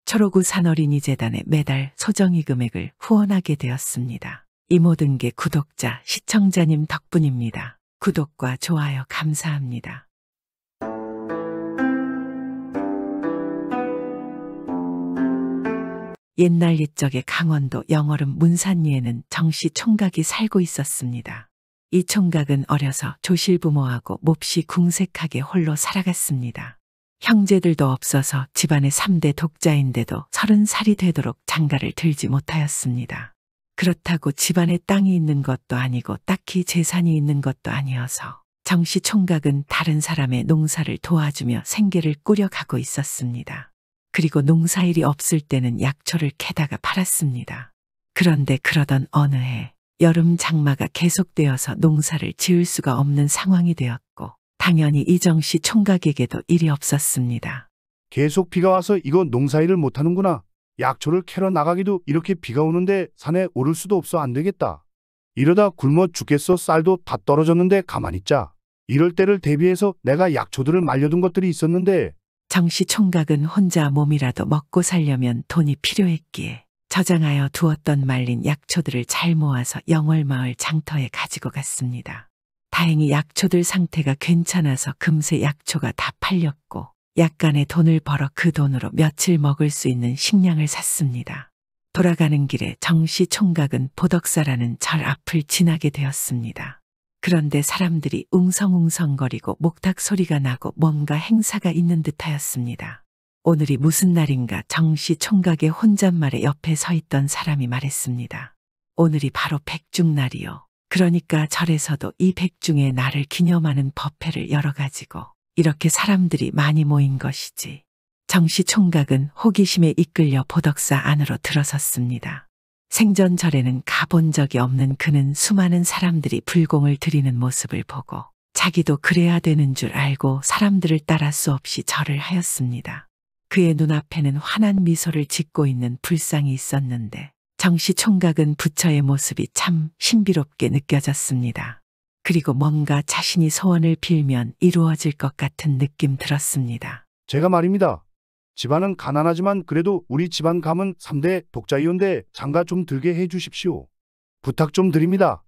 초록우 산어린이재단에 매달 소정의 금액을 후원하게 되었습니다. 이 모든 게 구독자, 시청자님 덕분입니다. 구독과 좋아요 감사합니다. 옛날 옛적의 강원도 영월읍 문산리에는 정씨 총각이 살고 있었습니다. 이 총각은 어려서 조실부모하고 몹시 궁색하게 홀로 살아갔습니다. 형제들도 없어서 집안의 3대 독자인데도 30살이 되도록 장가를 들지 못하였습니다. 그렇다고 집안에 땅이 있는 것도 아니고 딱히 재산이 있는 것도 아니어서 정씨 총각은 다른 사람의 농사를 도와주며 생계를 꾸려가고 있었습니다. 그리고 농사일이 없을 때는 약초를 캐다가 팔았습니다. 그런데 그러던 어느 해 여름 장마가 계속되어서 농사를 지을 수가 없는 상황이 되었고 당연히 이정씨 총각에게도 일이 없었습니다. 계속 비가 와서 이거 농사일을 못하는구나. 약초를 캐러 나가기도 이렇게 비가 오는데 산에 오를 수도 없어 안 되겠다. 이러다 굶어 죽겠어. 쌀도 다 떨어졌는데 가만히 있자. 이럴 때를 대비해서 내가 약초들을 말려둔 것들이 있었는데. 정씨 총각은 혼자 몸이라도 먹고 살려면 돈이 필요했기에 저장하여 두었던 말린 약초들을 잘 모아서 영월마을 장터에 가지고 갔습니다. 다행히 약초들 상태가 괜찮아서 금세 약초가 다 팔렸고 약간의 돈을 벌어 그 돈으로 며칠 먹을 수 있는 식량을 샀습니다. 돌아가는 길에 정씨 총각은 보덕사라는 절 앞을 지나게 되었습니다. 그런데 사람들이 웅성웅성거리고 목탁 소리가 나고 뭔가 행사가 있는 듯하였습니다. 오늘이 무슨 날인가 정씨 총각의 혼잣말에 옆에 서 있던 사람이 말했습니다. 오늘이 바로 백중날이요. 그러니까 절에서도 이 백중의 날을 기념하는 법회를 열어가지고 이렇게 사람들이 많이 모인 것이지. 정씨 총각은 호기심에 이끌려 보덕사 안으로 들어섰습니다. 생전 절에는 가본 적이 없는 그는 수많은 사람들이 불공을 드리는 모습을 보고 자기도 그래야 되는 줄 알고 사람들을 따라 수없이 절을 하였습니다. 그의 눈앞에는 환한 미소를 짓고 있는 불상이 있었는데 정씨 총각은 부처의 모습이 참 신비롭게 느껴졌습니다. 그리고 뭔가 자신이 소원을 빌면 이루어질 것 같은 느낌 들었습니다. 제가 말입니다. 집안은 가난하지만 그래도 우리 집안 감은 3대 독자이온데 장가 좀 들게 해 주십시오. 부탁 좀 드립니다.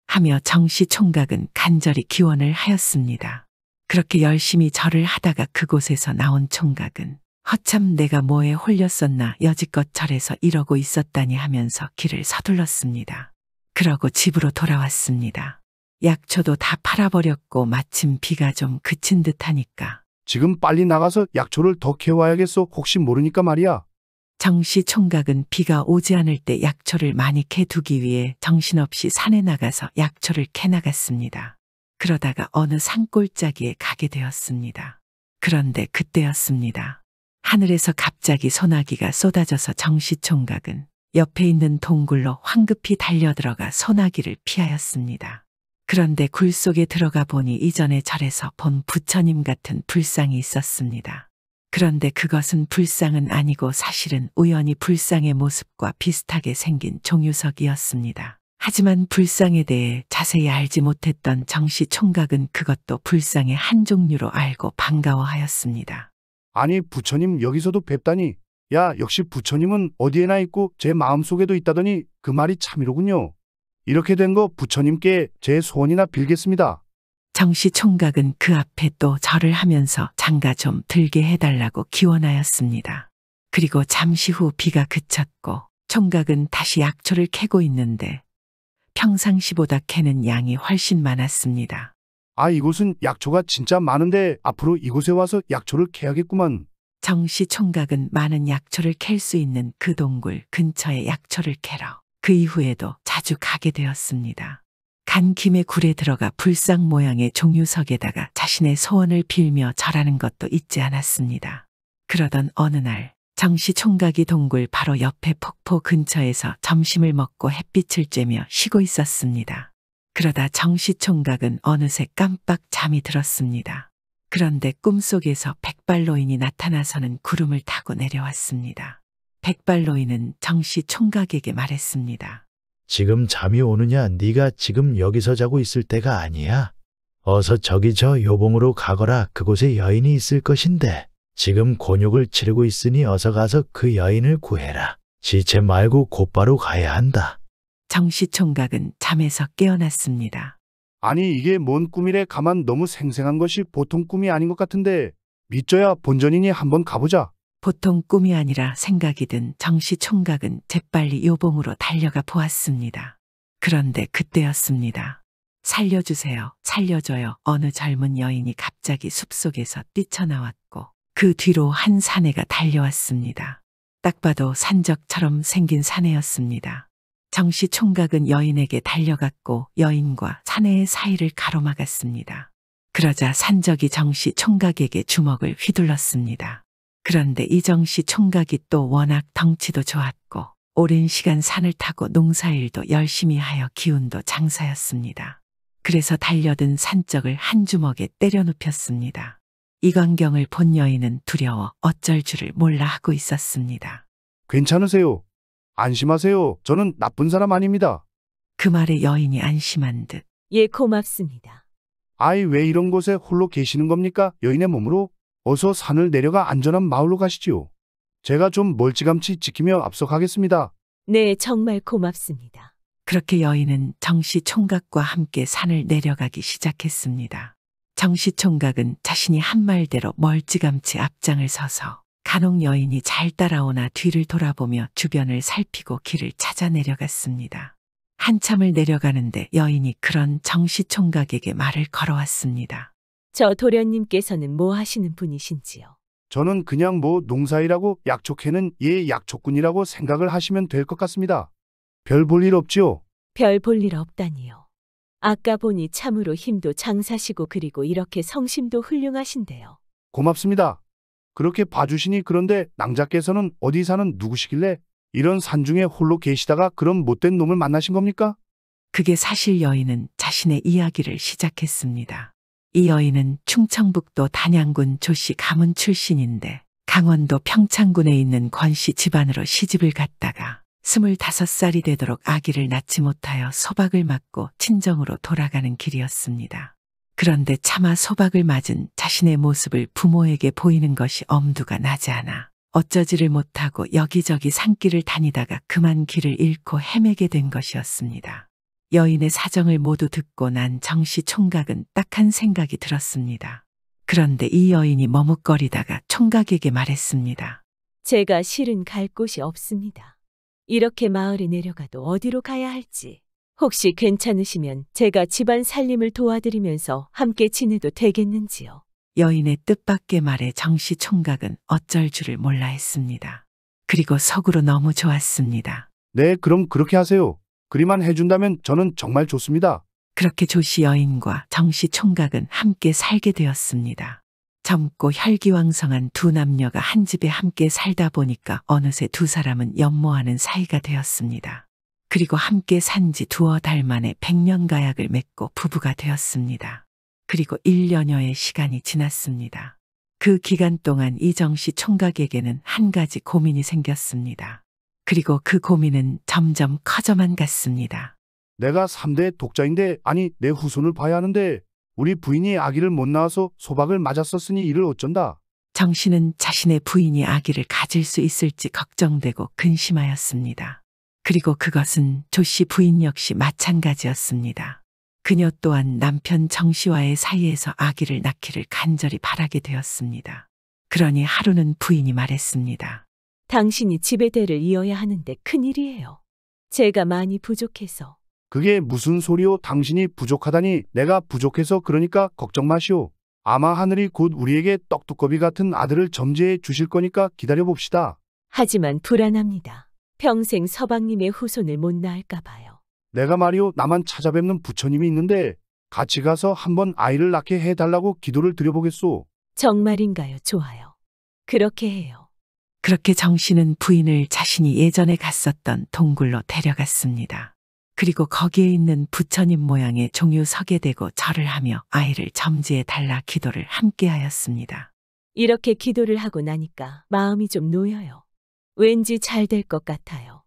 하며 정씨 총각은 간절히 기원을 하였습니다. 그렇게 열심히 절을 하다가 그곳에서 나온 총각은 허참 내가 뭐에 홀렸었나 여지껏 절에서 이러고 있었다니 하면서 길을 서둘렀습니다. 그러고 집으로 돌아왔습니다. 약초도 다 팔아버렸고 마침 비가 좀 그친 듯하니까 지금 빨리 나가서 약초를 더 캐와야겠어. 혹시 모르니까 말이야. 정씨 총각은 비가 오지 않을 때 약초를 많이 캐두기 위해 정신없이 산에 나가서 약초를 캐나갔습니다. 그러다가 어느 산골짜기에 가게 되었습니다. 그런데 그때였습니다. 하늘에서 갑자기 소나기가 쏟아져서 정씨 총각은 옆에 있는 동굴로 황급히 달려들어가 소나기를 피하였습니다. 그런데 굴 속에 들어가 보니 이전에 절에서 본 부처님 같은 불상이 있었습니다. 그런데 그것은 불상은 아니고 사실은 우연히 불상의 모습과 비슷하게 생긴 종유석이었습니다. 하지만 불상에 대해 자세히 알지 못했던 정씨 총각은 그것도 불상의 한 종류로 알고 반가워하였습니다. 아니 부처님 여기서도 뵙다니. 야 역시 부처님은 어디에나 있고 제 마음속에도 있다더니 그 말이 참이로군요. 이렇게 된 거 부처님께 제 소원이나 빌겠습니다. 정씨 총각은 그 앞에 또 절을 하면서 장가 좀 들게 해달라고 기원하였습니다. 그리고 잠시 후 비가 그쳤고 총각은 다시 약초를 캐고 있는데 평상시보다 캐는 양이 훨씬 많았습니다. 아 이곳은 약초가 진짜 많은데 앞으로 이곳에 와서 약초를 캐야겠구만. 정씨 총각은 많은 약초를 캘 수 있는 그 동굴 근처에 약초를 캐러 그 이후에도 자주 가게 되었습니다. 간 김에 굴에 들어가 불상 모양의 종유석에다가 자신의 소원을 빌며 절하는 것도 잊지 않았습니다. 그러던 어느 날 정씨 총각이 동굴 바로 옆에 폭포 근처에서 점심을 먹고 햇빛을 쬐며 쉬고 있었습니다. 그러다 정씨 총각은 어느새 깜빡 잠이 들었습니다. 그런데 꿈속에서 백발노인이 나타나서는 구름을 타고 내려왔습니다. 백발노인은 정씨 총각에게 말했습니다. 지금 잠이 오느냐? 네가 지금 여기서 자고 있을 때가 아니야. 어서 저기 저 요봉으로 가거라. 그곳에 여인이 있을 것인데. 지금 곤욕을 치르고 있으니 어서 가서 그 여인을 구해라. 지체 말고 곧바로 가야 한다. 정씨 총각은 잠에서 깨어났습니다. 아니 이게 뭔 꿈이래. 가만 너무 생생한 것이 보통 꿈이 아닌 것 같은데 믿져야 본전이니 한번 가보자. 보통 꿈이 아니라 생각이 든 정씨 총각은 재빨리 요봉으로 달려가 보았습니다. 그런데 그때였습니다. 살려주세요, 살려줘요. 어느 젊은 여인이 갑자기 숲속에서 뛰쳐나왔고 그 뒤로 한 사내가 달려왔습니다. 딱 봐도 산적처럼 생긴 사내였습니다. 정씨 총각은 여인에게 달려갔고 여인과 사내의 사이를 가로막았습니다. 그러자 산적이 정씨 총각에게 주먹을 휘둘렀습니다. 그런데 이 정씨 총각이 또 워낙 덩치도 좋았고 오랜 시간 산을 타고 농사일도 열심히 하여 기운도 장사였습니다. 그래서 달려든 산적을 한 주먹에 때려 눕혔습니다. 이 광경을 본 여인은 두려워 어쩔 줄을 몰라 하고 있었습니다. 괜찮으세요? 안심하세요. 저는 나쁜 사람 아닙니다. 그 말에 여인이 안심한 듯 예, 고맙습니다. 아이 왜 이런 곳에 홀로 계시는 겁니까? 여인의 몸으로 어서 산을 내려가 안전한 마을로 가시지요. 제가 좀 멀찌감치 지키며 앞서 가겠습니다. 네, 정말 고맙습니다. 그렇게 여인은 정씨 총각과 함께 산을 내려가기 시작했습니다. 정씨 총각은 자신이 한 말대로 멀찌감치 앞장을 서서 간혹 여인이 잘 따라오나 뒤를 돌아보며 주변을 살피고 길을 찾아 내려갔습니다. 한참을 내려가는데 여인이 그런 정씨 총각에게 말을 걸어왔습니다. 저 도련님께서는 뭐 하시는 분이신지요? 저는 그냥 뭐 농사일하고 약초캐는 약초꾼이라고 생각을 하시면 될 것 같습니다. 별 볼 일 없지요? 별 볼 일 없다니요. 아까 보니 참으로 힘도 장사시고 그리고 이렇게 성심도 훌륭하신데요. 고맙습니다. 그렇게 봐주시니 그런데 낭자께서는 어디 사는 누구시길래 이런 산중에 홀로 계시다가 그런 못된 놈을 만나신 겁니까? 그게 사실 여인은 자신의 이야기를 시작했습니다. 이 여인은 충청북도 단양군 조씨 가문 출신인데 강원도 평창군에 있는 권씨 집안으로 시집을 갔다가 25살이 되도록 아기를 낳지 못하여 소박을 맞고 친정으로 돌아가는 길이었습니다. 그런데 차마 소박을 맞은 자신의 모습을 부모에게 보이는 것이 엄두가 나지 않아 어쩌지를 못하고 여기저기 산길을 다니다가 그만 길을 잃고 헤매게 된 것이었습니다. 여인의 사정을 모두 듣고 난 정씨 총각은 딱한 생각이 들었습니다. 그런데 이 여인이 머뭇거리다가 총각에게 말했습니다. 제가 실은 갈 곳이 없습니다. 이렇게 마을에 내려가도 어디로 가야 할지. 혹시 괜찮으시면 제가 집안 살림을 도와드리면서 함께 지내도 되겠는지요? 여인의 뜻밖의 말에 정씨 총각은 어쩔 줄을 몰라 했습니다. 그리고 속으로 너무 좋았습니다. 네, 그럼 그렇게 하세요. 그리만 해준다면 저는 정말 좋습니다. 그렇게 조씨 여인과 정씨 총각은 함께 살게 되었습니다. 젊고 혈기왕성한 두 남녀가 한 집에 함께 살다 보니까 어느새 두 사람은 연모하는 사이가 되었습니다. 그리고 함께 산 지 두어 달 만에 백년가약을 맺고 부부가 되었습니다. 그리고 1년여의 시간이 지났습니다. 그 기간 동안 이정씨 총각에게는 한 가지 고민이 생겼습니다. 그리고 그 고민은 점점 커져만 갔습니다. 내가 3대 독자인데 아니 내 후손을 봐야 하는데 우리 부인이 아기를 못 낳아서 소박을 맞았었으니 이를 어쩐다. 정 씨는 자신의 부인이 아기를 가질 수 있을지 걱정되고 근심하였습니다. 그리고 그것은 조 씨 부인 역시 마찬가지였습니다. 그녀 또한 남편 정 씨와의 사이에서 아기를 낳기를 간절히 바라게 되었습니다. 그러니 하루는 부인이 말했습니다. 당신이 집의 대를 이어야 하는데 큰일이에요. 제가 많이 부족해서. 그게 무슨 소리요? 당신이 부족하다니. 내가 부족해서 그러니까 걱정 마시오. 아마 하늘이 곧 우리에게 떡두꺼비 같은 아들을 점지해 주실 거니까 기다려봅시다. 하지만 불안합니다. 평생 서방님의 후손을 못 낳을까 봐요. 내가 말이오 나만 찾아뵙는 부처님이 있는데 같이 가서 한번 아이를 낳게 해달라고 기도를 드려보겠소. 정말인가요? 좋아요. 그렇게 해요. 그렇게 정 씨는 부인을 자신이 예전에 갔었던 동굴로 데려갔습니다. 그리고 거기에 있는 부처님 모양의 종유석에 대고 절을 하며 아이를 점지해 달라 기도를 함께 하였습니다. 이렇게 기도를 하고 나니까 마음이 좀 놓여요. 왠지 잘 될 것 같아요.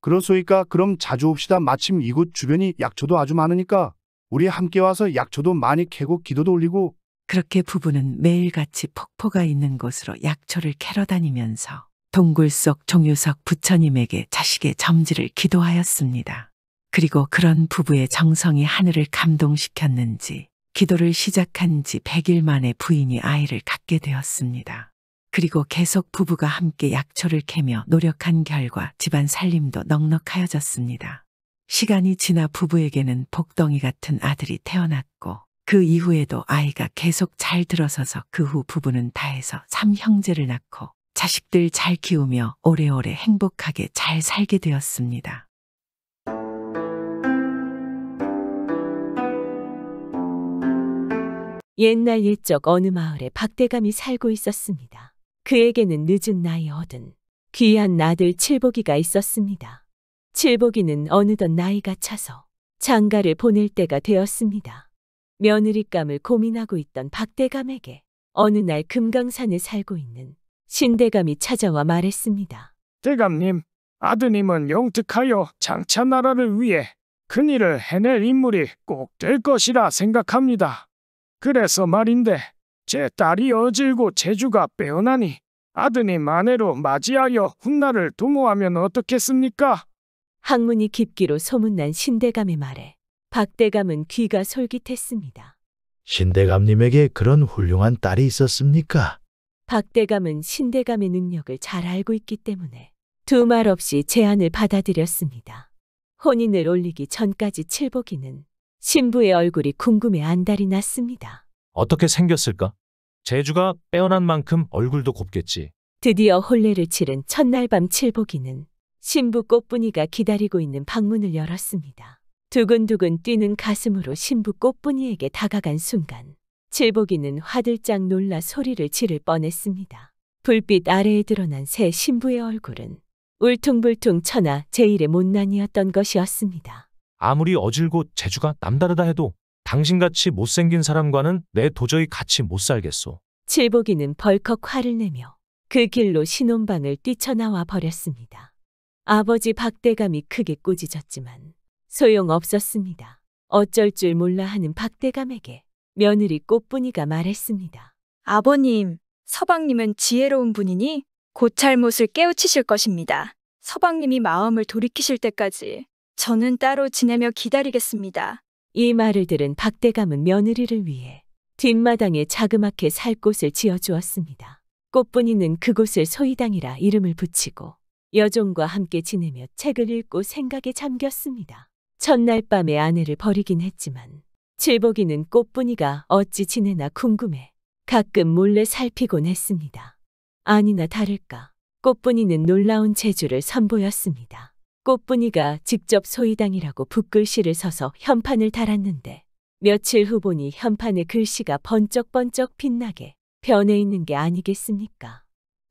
그렇소이까 그럼 자주 옵시다. 마침 이곳 주변이 약초도 아주 많으니까 우리 함께 와서 약초도 많이 캐고 기도도 올리고 그렇게 부부는 매일같이 폭포가 있는 곳으로 약초를 캐러 다니면서 동굴 속 종유석 부처님에게 자식의 점지를 기도하였습니다. 그리고 그런 부부의 정성이 하늘을 감동시켰는지 기도를 시작한 지 100일 만에 부인이 아이를 갖게 되었습니다. 그리고 계속 부부가 함께 약초를 캐며 노력한 결과 집안 살림도 넉넉하여졌습니다. 시간이 지나 부부에게는 복덩이 같은 아들이 태어났고 그 이후에도 아이가 계속 잘 들어서서 그 후 부부는 다해서 3형제를 낳고 자식들 잘 키우며 오래오래 행복하게 잘 살게 되었습니다. 옛날 옛적 어느 마을에 박대감이 살고 있었습니다. 그에게는 늦은 나이 얻은 귀한 아들 칠복이가 있었습니다. 칠복이는 어느덧 나이가 차서 장가를 보낼 때가 되었습니다. 며느리감을 고민하고 있던 박대감에게 어느 날 금강산에 살고 있는 신대감이 찾아와 말했습니다. 대감님, 아드님은 영특하여 장차 나라를 위해 큰일을 해낼 인물이 꼭 될 것이라 생각합니다. 그래서 말인데 제 딸이 어질고 재주가 빼어나니 아드님 아내로 맞이하여 훗날을 도모하면 어떻겠습니까? 학문이 깊기로 소문난 신대감의 말에 박대감은 귀가 솔깃했습니다. 신대감님에게 그런 훌륭한 딸이 있었습니까? 박대감은 신대감의 능력을 잘 알고 있기 때문에 두 말 없이 제안을 받아들였습니다. 혼인을 올리기 전까지 칠복이는 신부의 얼굴이 궁금해 안달이 났습니다. 어떻게 생겼을까? 재주가 빼어난 만큼 얼굴도 곱겠지. 드디어 혼례를 치른 첫날 밤 칠복이는 신부 꽃분이가 기다리고 있는 방문을 열었습니다. 두근두근 뛰는 가슴으로 신부 꽃분이에게 다가간 순간 칠복이는 화들짝 놀라 소리를 지를 뻔했습니다. 불빛 아래에 드러난 새 신부의 얼굴은 울퉁불퉁 처나 제일의 못난이였던 것이었습니다. 아무리 어질고 재주가 남다르다 해도 당신같이 못생긴 사람과는 내 도저히 같이 못 살겠소. 칠복이는 벌컥 화를 내며 그 길로 신혼방을 뛰쳐나와 버렸습니다. 아버지 박대감이 크게 꾸짖었지만 소용없었습니다. 어쩔 줄 몰라 하는 박대감에게 며느리 꽃분이가 말했습니다. 아버님, 서방님은 지혜로운 분이니 곧 잘못을 깨우치실 것입니다. 서방님이 마음을 돌이키실 때까지 저는 따로 지내며 기다리겠습니다. 이 말을 들은 박대감은 며느리를 위해 뒷마당에 자그맣게 살 곳을 지어주었습니다. 꽃분이는 그곳을 소이당이라 이름을 붙이고 여종과 함께 지내며 책을 읽고 생각에 잠겼습니다. 첫날 밤에 아내를 버리긴 했지만 칠복이는 꽃분이가 어찌 지내나 궁금해 가끔 몰래 살피곤 했습니다. 아니나 다를까 꽃분이는 놀라운 재주를 선보였습니다. 꽃분이가 직접 소이당이라고 붓글씨를 서서 현판을 달았는데 며칠 후 보니 현판의 글씨가 번쩍번쩍 빛나게 변해 있는 게 아니겠습니까?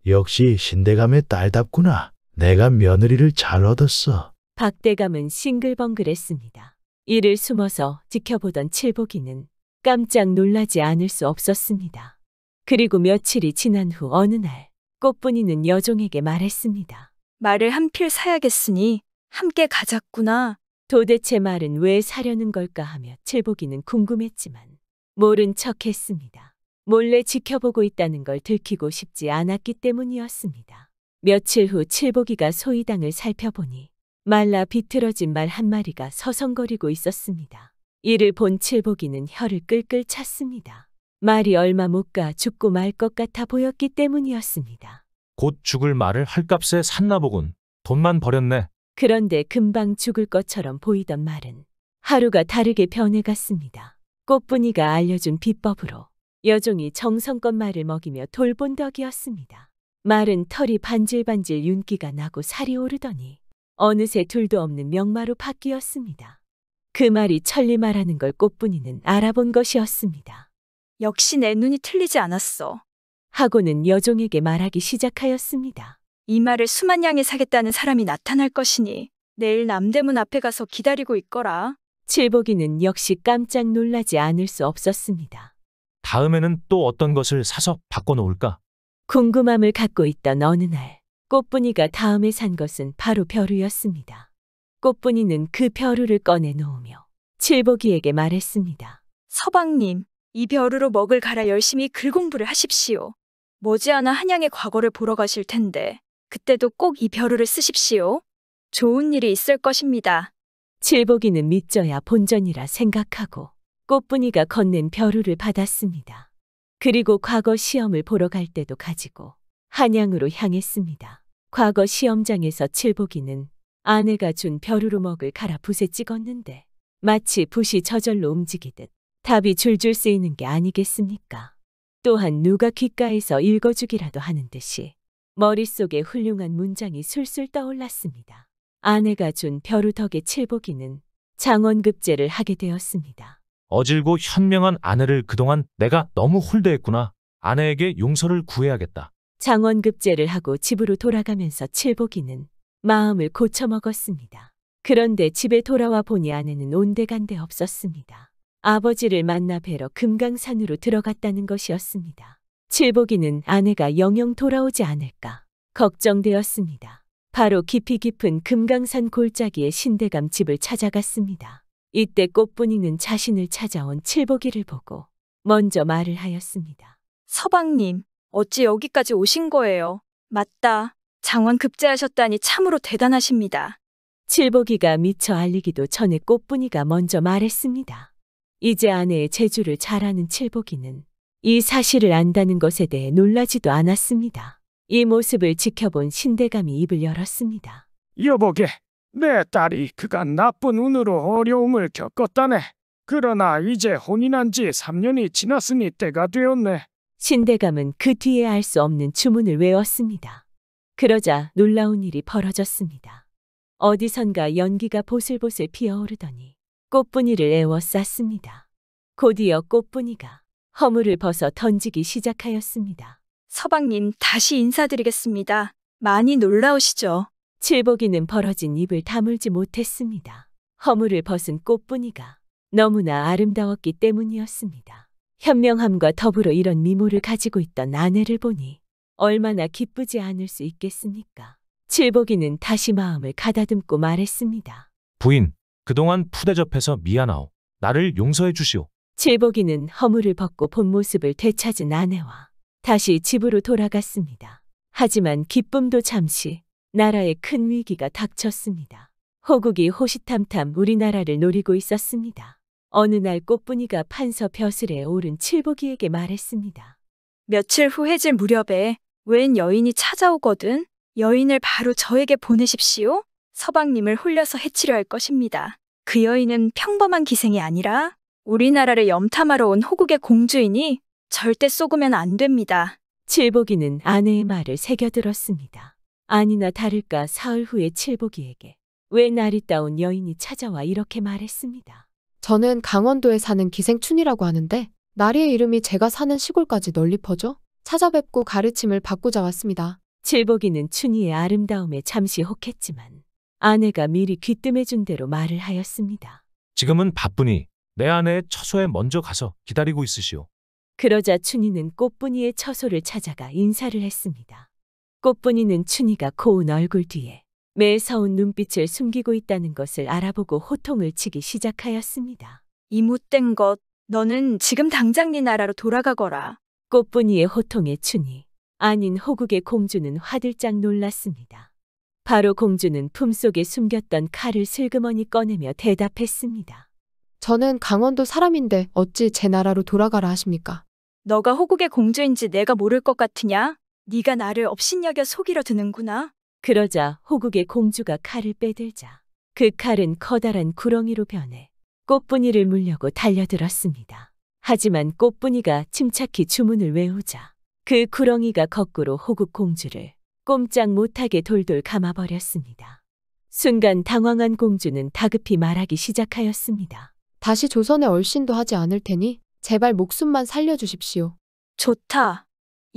역시 신대감의 딸답구나. 내가 며느리를 잘 얻었어. 박대감은 싱글벙글했습니다. 이를 숨어서 지켜보던 칠복이는 깜짝 놀라지 않을 수 없었습니다. 그리고 며칠이 지난 후 어느 날 꽃분이는 여종에게 말했습니다. 말을 한 필 사야겠으니 함께 가자꾸나. 도대체 말은 왜 사려는 걸까 하며 칠복이는 궁금했지만 모른 척했습니다. 몰래 지켜보고 있다는 걸 들키고 싶지 않았기 때문이었습니다. 며칠 후 칠복이가 소이당을 살펴보니 말라 비틀어진 말 한 마리가 서성거리고 있었습니다. 이를 본 칠복이는 혀를 끌끌 찼습니다. 말이 얼마 못 가 죽고 말 것 같아 보였기 때문이었습니다. 곧 죽을 말을 헐값에 샀나 보군. 돈만 버렸네. 그런데 금방 죽을 것처럼 보이던 말은 하루가 다르게 변해갔습니다. 꽃분이가 알려준 비법으로 여종이 정성껏 말을 먹이며 돌본 덕이었습니다. 말은 털이 반질반질 윤기가 나고 살이 오르더니 어느새 둘도 없는 명마로 바뀌었습니다. 그 말이 천리말하는 걸 꽃분이는 알아본 것이었습니다. 역시 내 눈이 틀리지 않았어. 하고는 여종에게 말하기 시작하였습니다. 이 말을 수만 양에 사겠다는 사람이 나타날 것이니 내일 남대문 앞에 가서 기다리고 있거라. 칠복이는 역시 깜짝 놀라지 않을 수 없었습니다. 다음에는 또 어떤 것을 사서 바꿔놓을까? 궁금함을 갖고 있던 어느 날 꽃분이가 다음에 산 것은 바로 벼루였습니다. 꽃분이는 그 벼루를 꺼내 놓으며 칠복이에게 말했습니다. 서방님, 이 벼루로 먹을 갈아 열심히 글 공부를 하십시오. 머지않아 한양의 과거를 보러 가실 텐데 그때도 꼭 이 벼루를 쓰십시오. 좋은 일이 있을 것입니다. 칠복이는 믿져야 본전이라 생각하고 꽃분이가 건넨 벼루를 받았습니다. 그리고 과거 시험을 보러 갈 때도 가지고 한양으로 향했습니다. 과거 시험장에서 칠복이는 아내가 준 벼루로 먹을 갈아 붓에 찍었는데 마치 붓이 저절로 움직이듯 답이 줄줄 쓰이는 게 아니겠습니까? 또한 누가 귓가에서 읽어주기라도 하는 듯이 머릿속에 훌륭한 문장이 술술 떠올랐습니다. 아내가 준 벼루 덕에 칠복이는 장원급제를 하게 되었습니다. 어질고 현명한 아내를 그동안 내가 너무 홀대했구나. 아내에게 용서를 구해야겠다. 장원급제를 하고 집으로 돌아가면서 칠복이는 마음을 고쳐먹었습니다. 그런데 집에 돌아와 보니 아내는 온데간데 없었습니다. 아버지를 만나 뵈러 금강산으로 들어갔다는 것이었습니다. 칠복이는 아내가 영영 돌아오지 않을까 걱정되었습니다. 바로 깊이 깊은 금강산 골짜기의 신대감 집을 찾아갔습니다. 이때 꽃분이는 자신을 찾아온 칠복이를 보고 먼저 말을 하였습니다. 서방님, 어찌 여기까지 오신 거예요? 맞다. 장원 급제하셨다니 참으로 대단하십니다. 칠복이가 미처 알리기도 전에 꽃분이가 먼저 말했습니다. 이제 아내의 재주를 잘 아는 칠복이는 이 사실을 안다는 것에 대해 놀라지도 않았습니다. 이 모습을 지켜본 신대감이 입을 열었습니다. 여보게, 내 딸이 그간 나쁜 운으로 어려움을 겪었다네. 그러나 이제 혼인한 지 3년이 지났으니 때가 되었네. 신대감은 그 뒤에 알 수 없는 주문을 외웠습니다. 그러자 놀라운 일이 벌어졌습니다. 어디선가 연기가 보슬보슬 피어오르더니 꽃분이를 에워쌌습니다. 곧이어 꽃분이가 허물을 벗어 던지기 시작하였습니다. 서방님, 다시 인사드리겠습니다. 많이 놀라우시죠? 칠복이는 벌어진 입을 다물지 못했습니다. 허물을 벗은 꽃분이가 너무나 아름다웠기 때문이었습니다. 현명함과 더불어 이런 미모를 가지고 있던 아내를 보니 얼마나 기쁘지 않을 수 있겠습니까? 칠복이는 다시 마음을 가다듬고 말했습니다. 부인, 그동안 푸대접해서 미안하오. 나를 용서해 주시오. 칠복이는 허물을 벗고 본 모습을 되찾은 아내와 다시 집으로 돌아갔습니다. 하지만 기쁨도 잠시 나라에 큰 위기가 닥쳤습니다. 호국이 호시탐탐 우리나라를 노리고 있었습니다. 어느 날 꽃분이가 판서 벼슬에 오른 칠복이에게 말했습니다. 며칠 후 해질 무렵에 웬 여인이 찾아오거든. 여인을 바로 저에게 보내십시오. 서방님을 홀려서 해치려 할 것입니다. 그 여인은 평범한 기생이 아니라 우리나라를 염탐하러 온 호국의 공주이니 절대 쏘구면 안 됩니다. 칠복이는 아내의 말을 새겨들었습니다. 아니나 다를까 사흘 후에 칠복이에게 왜 나리따운 여인이 찾아와 이렇게 말했습니다. 저는 강원도에 사는 기생춘이라고 하는데 나리의 이름이 제가 사는 시골까지 널리 퍼져 찾아뵙고 가르침을 받고자 왔습니다. 칠복이는 춘희의 아름다움에 잠시 혹했지만 아내가 미리 귀뜸해준 대로 말을 하였습니다. 지금은 바쁘니 내 아내의 처소에 먼저 가서 기다리고 있으시오. 그러자 춘희는 꽃분이의 처소를 찾아가 인사를 했습니다. 꽃분이는 춘희가 고운 얼굴 뒤에 매서운 눈빛을 숨기고 있다는 것을 알아보고 호통을 치기 시작하였습니다. 이 못된 것, 너는 지금 당장 네 나라로 돌아가거라. 꽃분이의 호통에 춘희, 아닌 호국의 공주는 화들짝 놀랐습니다. 바로 공주는 품속에 숨겼던 칼을 슬그머니 꺼내며 대답했습니다. 저는 강원도 사람인데 어찌 제 나라로 돌아가라 하십니까? 너가 호국의 공주인지 내가 모를 것 같으냐? 네가 나를 업신여겨 속이려 드는구나. 그러자 호국의 공주가 칼을 빼들자 그 칼은 커다란 구렁이로 변해 꽃분이를 물려고 달려들었습니다. 하지만 꽃분이가 침착히 주문을 외우자 그 구렁이가 거꾸로 호국 공주를 꼼짝 못하게 돌돌 감아버렸습니다. 순간 당황한 공주는 다급히 말하기 시작하였습니다. 다시 조선에 얼씬도 하지 않을 테니 제발 목숨만 살려주십시오. 좋다.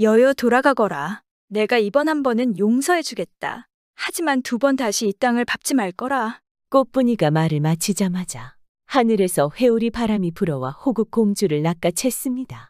여여 돌아가거라. 내가 이번 한 번은 용서해 주겠다. 하지만 두 번 다시 이 땅을 밟지 말 거라. 꽃분이가 말을 마치자마자 하늘에서 회오리 바람이 불어와 호국 공주를 낚아챘습니다.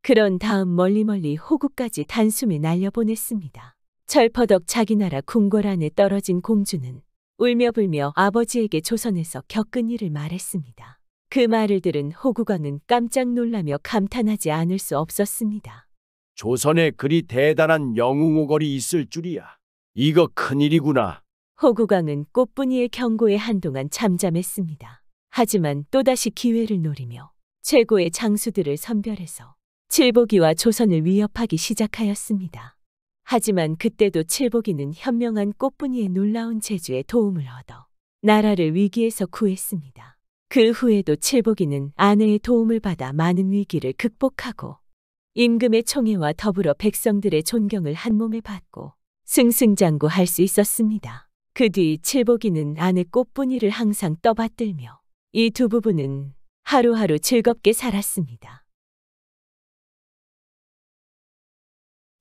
그런 다음 멀리 호국까지 단숨에 날려보냈습니다. 철퍼덕 자기 나라 궁궐 안에 떨어진 공주는 울며 불며 아버지에게 조선에서 겪은 일을 말했습니다. 그 말을 들은 호국왕은 깜짝 놀라며 감탄하지 않을 수 없었습니다. 조선에 그리 대단한 영웅오걸이 있을 줄이야. 이거 큰일이구나. 호국왕은 꽃분이의 경고에 한동안 잠잠했습니다. 하지만 또다시 기회를 노리며 최고의 장수들을 선별해서 칠보기와 조선을 위협하기 시작하였습니다. 하지만 그때도 칠보기는 현명한 꽃분이의 놀라운 재주에 도움을 얻어 나라를 위기에서 구했습니다. 그 후에도 칠보기는 아내의 도움을 받아 많은 위기를 극복하고 임금의 총애와 더불어 백성들의 존경을 한몸에 받고 승승장구할 수 있었습니다. 그 뒤 칠보기는 아내 꽃분이를 항상 떠받들며 이 두 부부는 하루하루 즐겁게 살았습니다.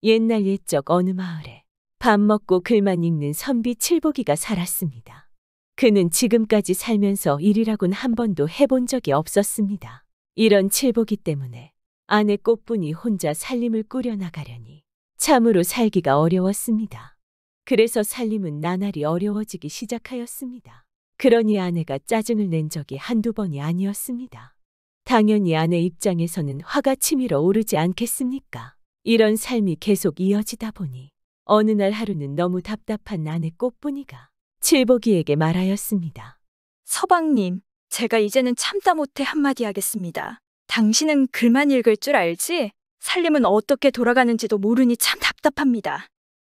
옛날 옛적 어느 마을에 밥 먹고 글만 읽는 선비 칠보기가 살았습니다. 그는 지금까지 살면서 일이라곤 한 번도 해본 적이 없었습니다. 이런 칠보기 때문에 아내 꽃분이 혼자 살림을 꾸려나가려니 참으로 살기가 어려웠습니다. 그래서 살림은 나날이 어려워지기 시작하였습니다. 그러니 아내가 짜증을 낸 적이 한두 번이 아니었습니다. 당연히 아내 입장에서는 화가 치밀어 오르지 않겠습니까? 이런 삶이 계속 이어지다 보니 어느 날 하루는 너무 답답한 아내 꽃분이가 칠보기에게 말하였습니다. 서방님, 제가 이제는 참다 못해 한마디 하겠습니다. 당신은 글만 읽을 줄 알지? 살림은 어떻게 돌아가는지도 모르니 참 답답합니다.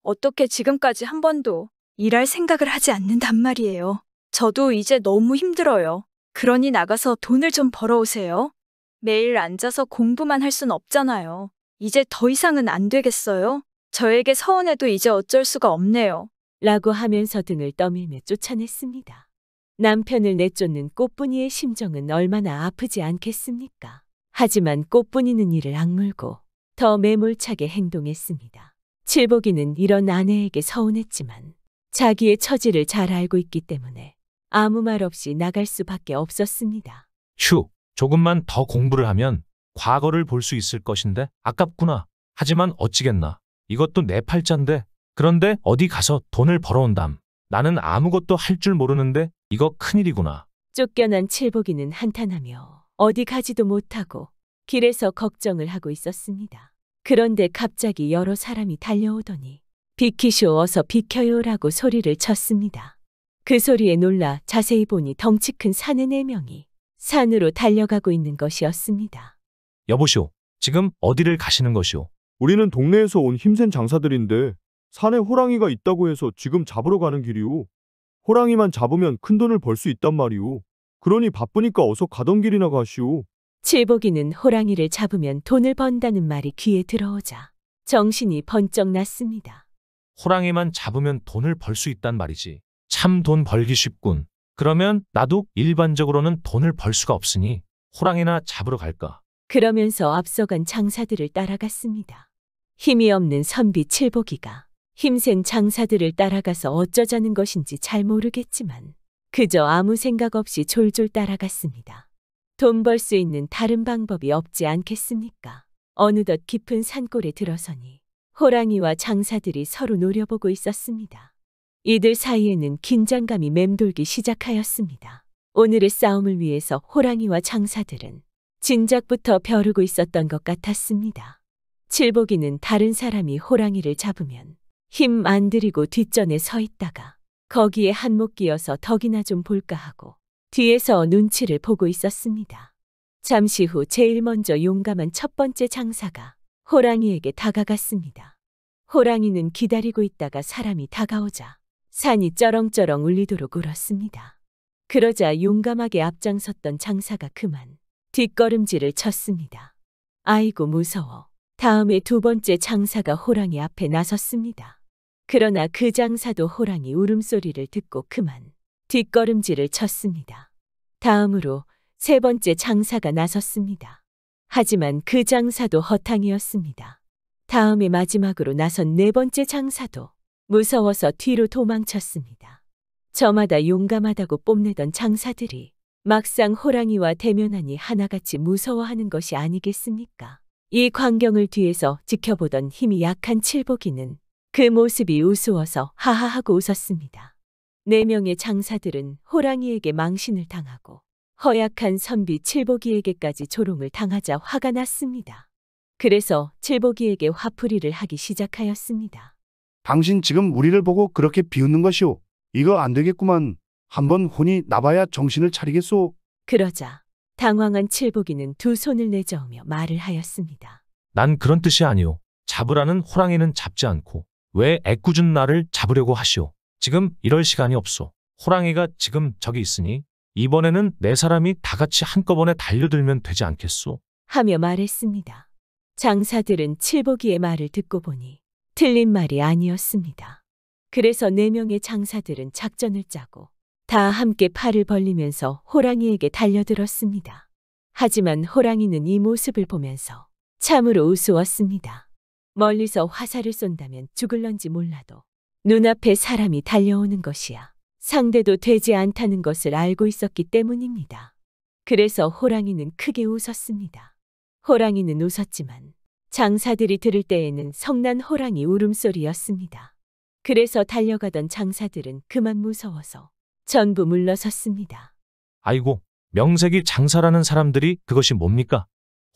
어떻게 지금까지 한 번도 일할 생각을 하지 않는단 말이에요. 저도 이제 너무 힘들어요. 그러니 나가서 돈을 좀 벌어오세요. 매일 앉아서 공부만 할 순 없잖아요. 이제 더 이상은 안 되겠어요. 저에게 서운해도 이제 어쩔 수가 없네요. 라고 하면서 등을 떠밀며 쫓아냈습니다. 남편을 내쫓는 꽃분이의 심정은 얼마나 아프지 않겠습니까? 하지만 꽃분이는 이를 악물고 더 매몰차게 행동했습니다. 칠보기는 이런 아내에게 서운했지만 자기의 처지를 잘 알고 있기 때문에 아무 말 없이 나갈 수밖에 없었습니다. 휴, 조금만 더 공부를 하면 과거를 볼 수 있을 것인데 아깝구나. 하지만 어찌겠나. 이것도 내 팔자인데. 그런데 어디 가서 돈을 벌어온담. 나는 아무것도 할 줄 모르는데 이거 큰일이구나. 쫓겨난 칠보기는 한탄하며 어디 가지도 못하고 길에서 걱정을 하고 있었습니다. 그런데 갑자기 여러 사람이 달려오더니 비키쇼 어서 비켜요라고 소리를 쳤습니다. 그 소리에 놀라 자세히 보니 덩치 큰 사내 4명이 산으로 달려가고 있는 것이었습니다. 여보시오, 지금 어디를 가시는 것이오? 우리는 동네에서 온 힘센 장사들인데 산에 호랑이가 있다고 해서 지금 잡으러 가는 길이오. 호랑이만 잡으면 큰 돈을 벌 수 있단 말이오. 그러니 바쁘니까 어서 가던 길이나 가시오. 칠보기는 호랑이를 잡으면 돈을 번다는 말이 귀에 들어오자 정신이 번쩍 났습니다. 호랑이만 잡으면 돈을 벌 수 있단 말이지. 참 돈 벌기 쉽군. 그러면 나도 일반적으로는 돈을 벌 수가 없으니 호랑이나 잡으러 갈까? 그러면서 앞서간 장사들을 따라갔습니다. 힘이 없는 선비 칠보기가 힘센 장사들을 따라가서 어쩌자는 것인지 잘 모르겠지만 그저 아무 생각 없이 졸졸 따라갔습니다. 돈 벌 수 있는 다른 방법이 없지 않겠습니까? 어느덧 깊은 산골에 들어서니 호랑이와 장사들이 서로 노려보고 있었습니다. 이들 사이에는 긴장감이 맴돌기 시작하였습니다. 오늘의 싸움을 위해서 호랑이와 장사들은 진작부터 벼르고 있었던 것 같았습니다. 칠보기는 다른 사람이 호랑이를 잡으면 힘 안 들이고 뒷전에 서 있다가 거기에 한몫 끼어서 덕이나 좀 볼까 하고 뒤에서 눈치를 보고 있었습니다. 잠시 후 제일 먼저 용감한 첫 번째 장사가 호랑이에게 다가갔습니다. 호랑이는 기다리고 있다가 사람이 다가오자 산이 쩌렁쩌렁 울리도록 울었습니다. 그러자 용감하게 앞장섰던 장사가 그만 뒷걸음질을 쳤습니다. 아이고 무서워. 다음에 두 번째 장사가 호랑이 앞에 나섰습니다. 그러나 그 장사도 호랑이 울음소리를 듣고 그만 뒷걸음질을 쳤습니다. 다음으로 세 번째 장사가 나섰습니다. 하지만 그 장사도 허탕이었습니다. 다음에 마지막으로 나선 네 번째 장사도 무서워서 뒤로 도망쳤습니다. 저마다 용감하다고 뽐내던 장사들이 막상 호랑이와 대면하니 하나같이 무서워하는 것이 아니겠습니까? 이 광경을 뒤에서 지켜보던 힘이 약한 칠보기는 그 모습이 우스워서 하하하고 웃었습니다. 4명의 장사들은 호랑이에게 망신을 당하고 허약한 선비 칠복이에게까지 조롱을 당하자 화가 났습니다. 그래서 칠복이에게 화풀이를 하기 시작하였습니다. 당신 지금 우리를 보고 그렇게 비웃는 것이오. 이거 안 되겠구만. 한번 혼이 나봐야 정신을 차리겠소. 그러자 당황한 칠복이는 두 손을 내저으며 말을 하였습니다. 난 그런 뜻이 아니오. 잡으라는 호랑이는 잡지 않고 왜 애꿎은 나를 잡으려고 하시오. 지금 이럴 시간이 없소. 호랑이가 지금 저기 있으니 이번에는 네 사람이 다 같이 한꺼번에 달려들면 되지 않겠소? 하며 말했습니다. 장사들은 칠복이의 말을 듣고 보니 틀린 말이 아니었습니다. 그래서 네 명의 장사들은 작전을 짜고 다 함께 팔을 벌리면서 호랑이에게 달려들었습니다. 하지만 호랑이는 이 모습을 보면서 참으로 우스웠습니다. 멀리서 화살을 쏜다면 죽을런지 몰라도 눈앞에 사람이 달려오는 것이야 상대도 되지 않다는 것을 알고 있었기 때문입니다. 그래서 호랑이는 크게 웃었습니다. 호랑이는 웃었지만 장사들이 들을 때에는 성난 호랑이 울음소리였습니다. 그래서 달려가던 장사들은 그만 무서워서 전부 물러섰습니다. 아이고, 명색이 장사라는 사람들이 그것이 뭡니까?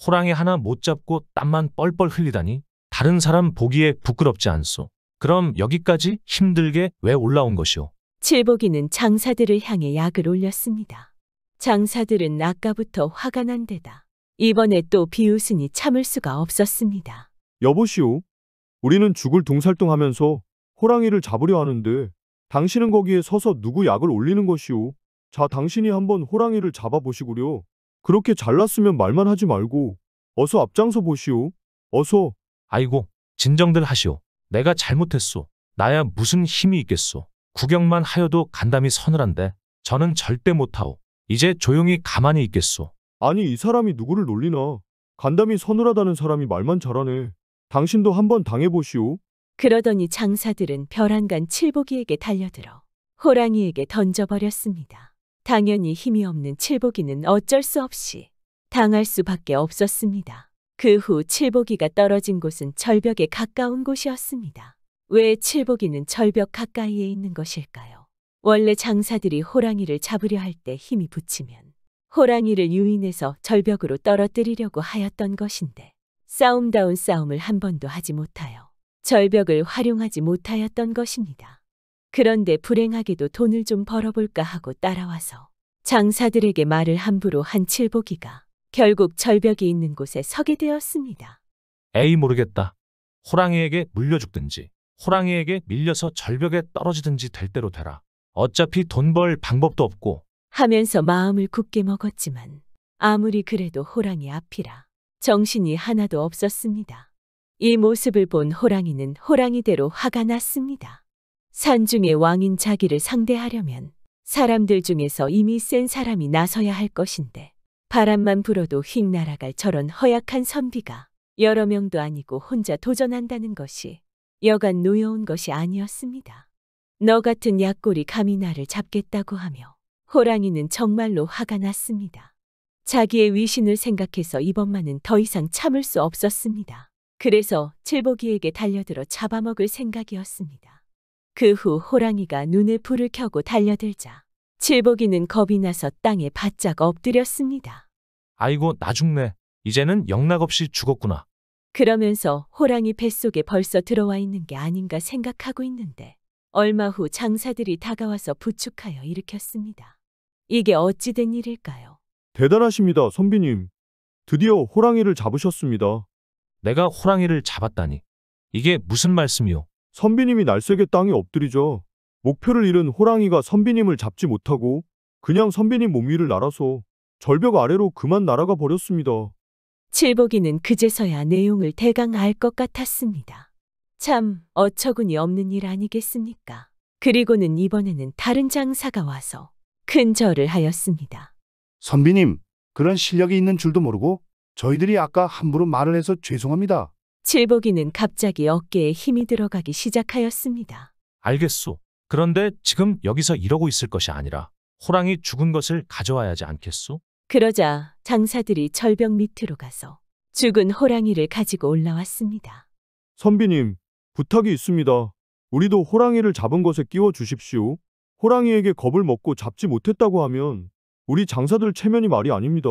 호랑이 하나 못 잡고 땀만 뻘뻘 흘리다니 다른 사람 보기에 부끄럽지 않소. 그럼 여기까지 힘들게 왜 올라온 것이오? 칠복이는 장사들을 향해 약을 올렸습니다. 장사들은 아까부터 화가 난 데다 이번에 또 비웃으니 참을 수가 없었습니다. 여보시오. 우리는 죽을 둥살둥하면서 호랑이를 잡으려 하는데 당신은 거기에 서서 누구 약을 올리는 것이오. 자, 당신이 한번 호랑이를 잡아보시구려. 그렇게 잘났으면 말만 하지 말고 어서 앞장서 보시오. 어서. 아이고, 진정들 하시오. 내가 잘못했소. 나야 무슨 힘이 있겠소. 구경만 하여도 간담이 서늘한데 저는 절대 못하오. 이제 조용히 가만히 있겠소. 아니, 이 사람이 누구를 놀리나. 간담이 서늘하다는 사람이 말만 잘하네. 당신도 한번 당해보시오. 그러더니 장사들은 벼랑간 칠복이에게 달려들어 호랑이에게 던져버렸습니다. 당연히 힘이 없는 칠복이는 어쩔 수 없이 당할 수밖에 없었습니다. 그 후 칠복이가 떨어진 곳은 절벽에 가까운 곳이었습니다. 왜 칠복이는 절벽 가까이에 있는 것일까요? 원래 장사들이 호랑이를 잡으려 할 때 힘이 붙이면 호랑이를 유인해서 절벽으로 떨어뜨리려고 하였던 것인데 싸움다운 싸움을 한 번도 하지 못하여 절벽을 활용하지 못하였던 것입니다. 그런데 불행하게도 돈을 좀 벌어볼까 하고 따라와서 장사들에게 말을 함부로 한 칠복이가 결국 절벽이 있는 곳에 서게 되었습니다. 에이 모르겠다. 호랑이에게 물려 죽든지 호랑이에게 밀려서 절벽에 떨어지든지 될 대로 되라. 어차피 돈 벌 방법도 없고 하면서 마음을 굳게 먹었지만 아무리 그래도 호랑이 앞이라 정신이 하나도 없었습니다. 이 모습을 본 호랑이는 호랑이대로 화가 났습니다. 산중의 왕인 자기를 상대하려면 사람들 중에서 이미 센 사람이 나서야 할 것인데 바람만 불어도 휙 날아갈 저런 허약한 선비가 여러 명도 아니고 혼자 도전한다는 것이 여간 노여운 것이 아니었습니다. 너 같은 약골이 감히 나를 잡겠다고 하며 호랑이는 정말로 화가 났습니다. 자기의 위신을 생각해서 이번만은 더 이상 참을 수 없었습니다. 그래서 칠복이에게 달려들어 잡아먹을 생각이었습니다. 그 후 호랑이가 눈에 불을 켜고 달려들자 칠복이는 겁이 나서 땅에 바짝 엎드렸습니다. 아이고 나 죽네. 이제는 영락없이 죽었구나. 그러면서 호랑이 뱃속에 벌써 들어와 있는 게 아닌가 생각하고 있는데 얼마 후 장사들이 다가와서 부축하여 일으켰습니다. 이게 어찌 된 일일까요? 대단하십니다, 선비님. 드디어 호랑이를 잡으셨습니다. 내가 호랑이를 잡았다니. 이게 무슨 말씀이오? 선비님이 날쌔게 땅에 엎드리죠. 목표를 잃은 호랑이가 선비님을 잡지 못하고 그냥 선비님 몸 위를 날아서 절벽 아래로 그만 날아가 버렸습니다. 칠복이는 그제서야 내용을 대강 알 것 같았습니다. 참 어처구니 없는 일 아니겠습니까? 그리고는 이번에는 다른 장사가 와서 큰 절을 하였습니다. 선비님, 그런 실력이 있는 줄도 모르고 저희들이 아까 함부로 말을 해서 죄송합니다. 칠복이는 갑자기 어깨에 힘이 들어가기 시작하였습니다. 알겠소. 그런데 지금 여기서 이러고 있을 것이 아니라 호랑이 죽은 것을 가져와야지 않겠소? 그러자 장사들이 절벽 밑으로 가서 죽은 호랑이를 가지고 올라왔습니다. 선비님, 부탁이 있습니다. 우리도 호랑이를 잡은 것에 끼워 주십시오. 호랑이에게 겁을 먹고 잡지 못했다고 하면 우리 장사들 체면이 말이 아닙니다.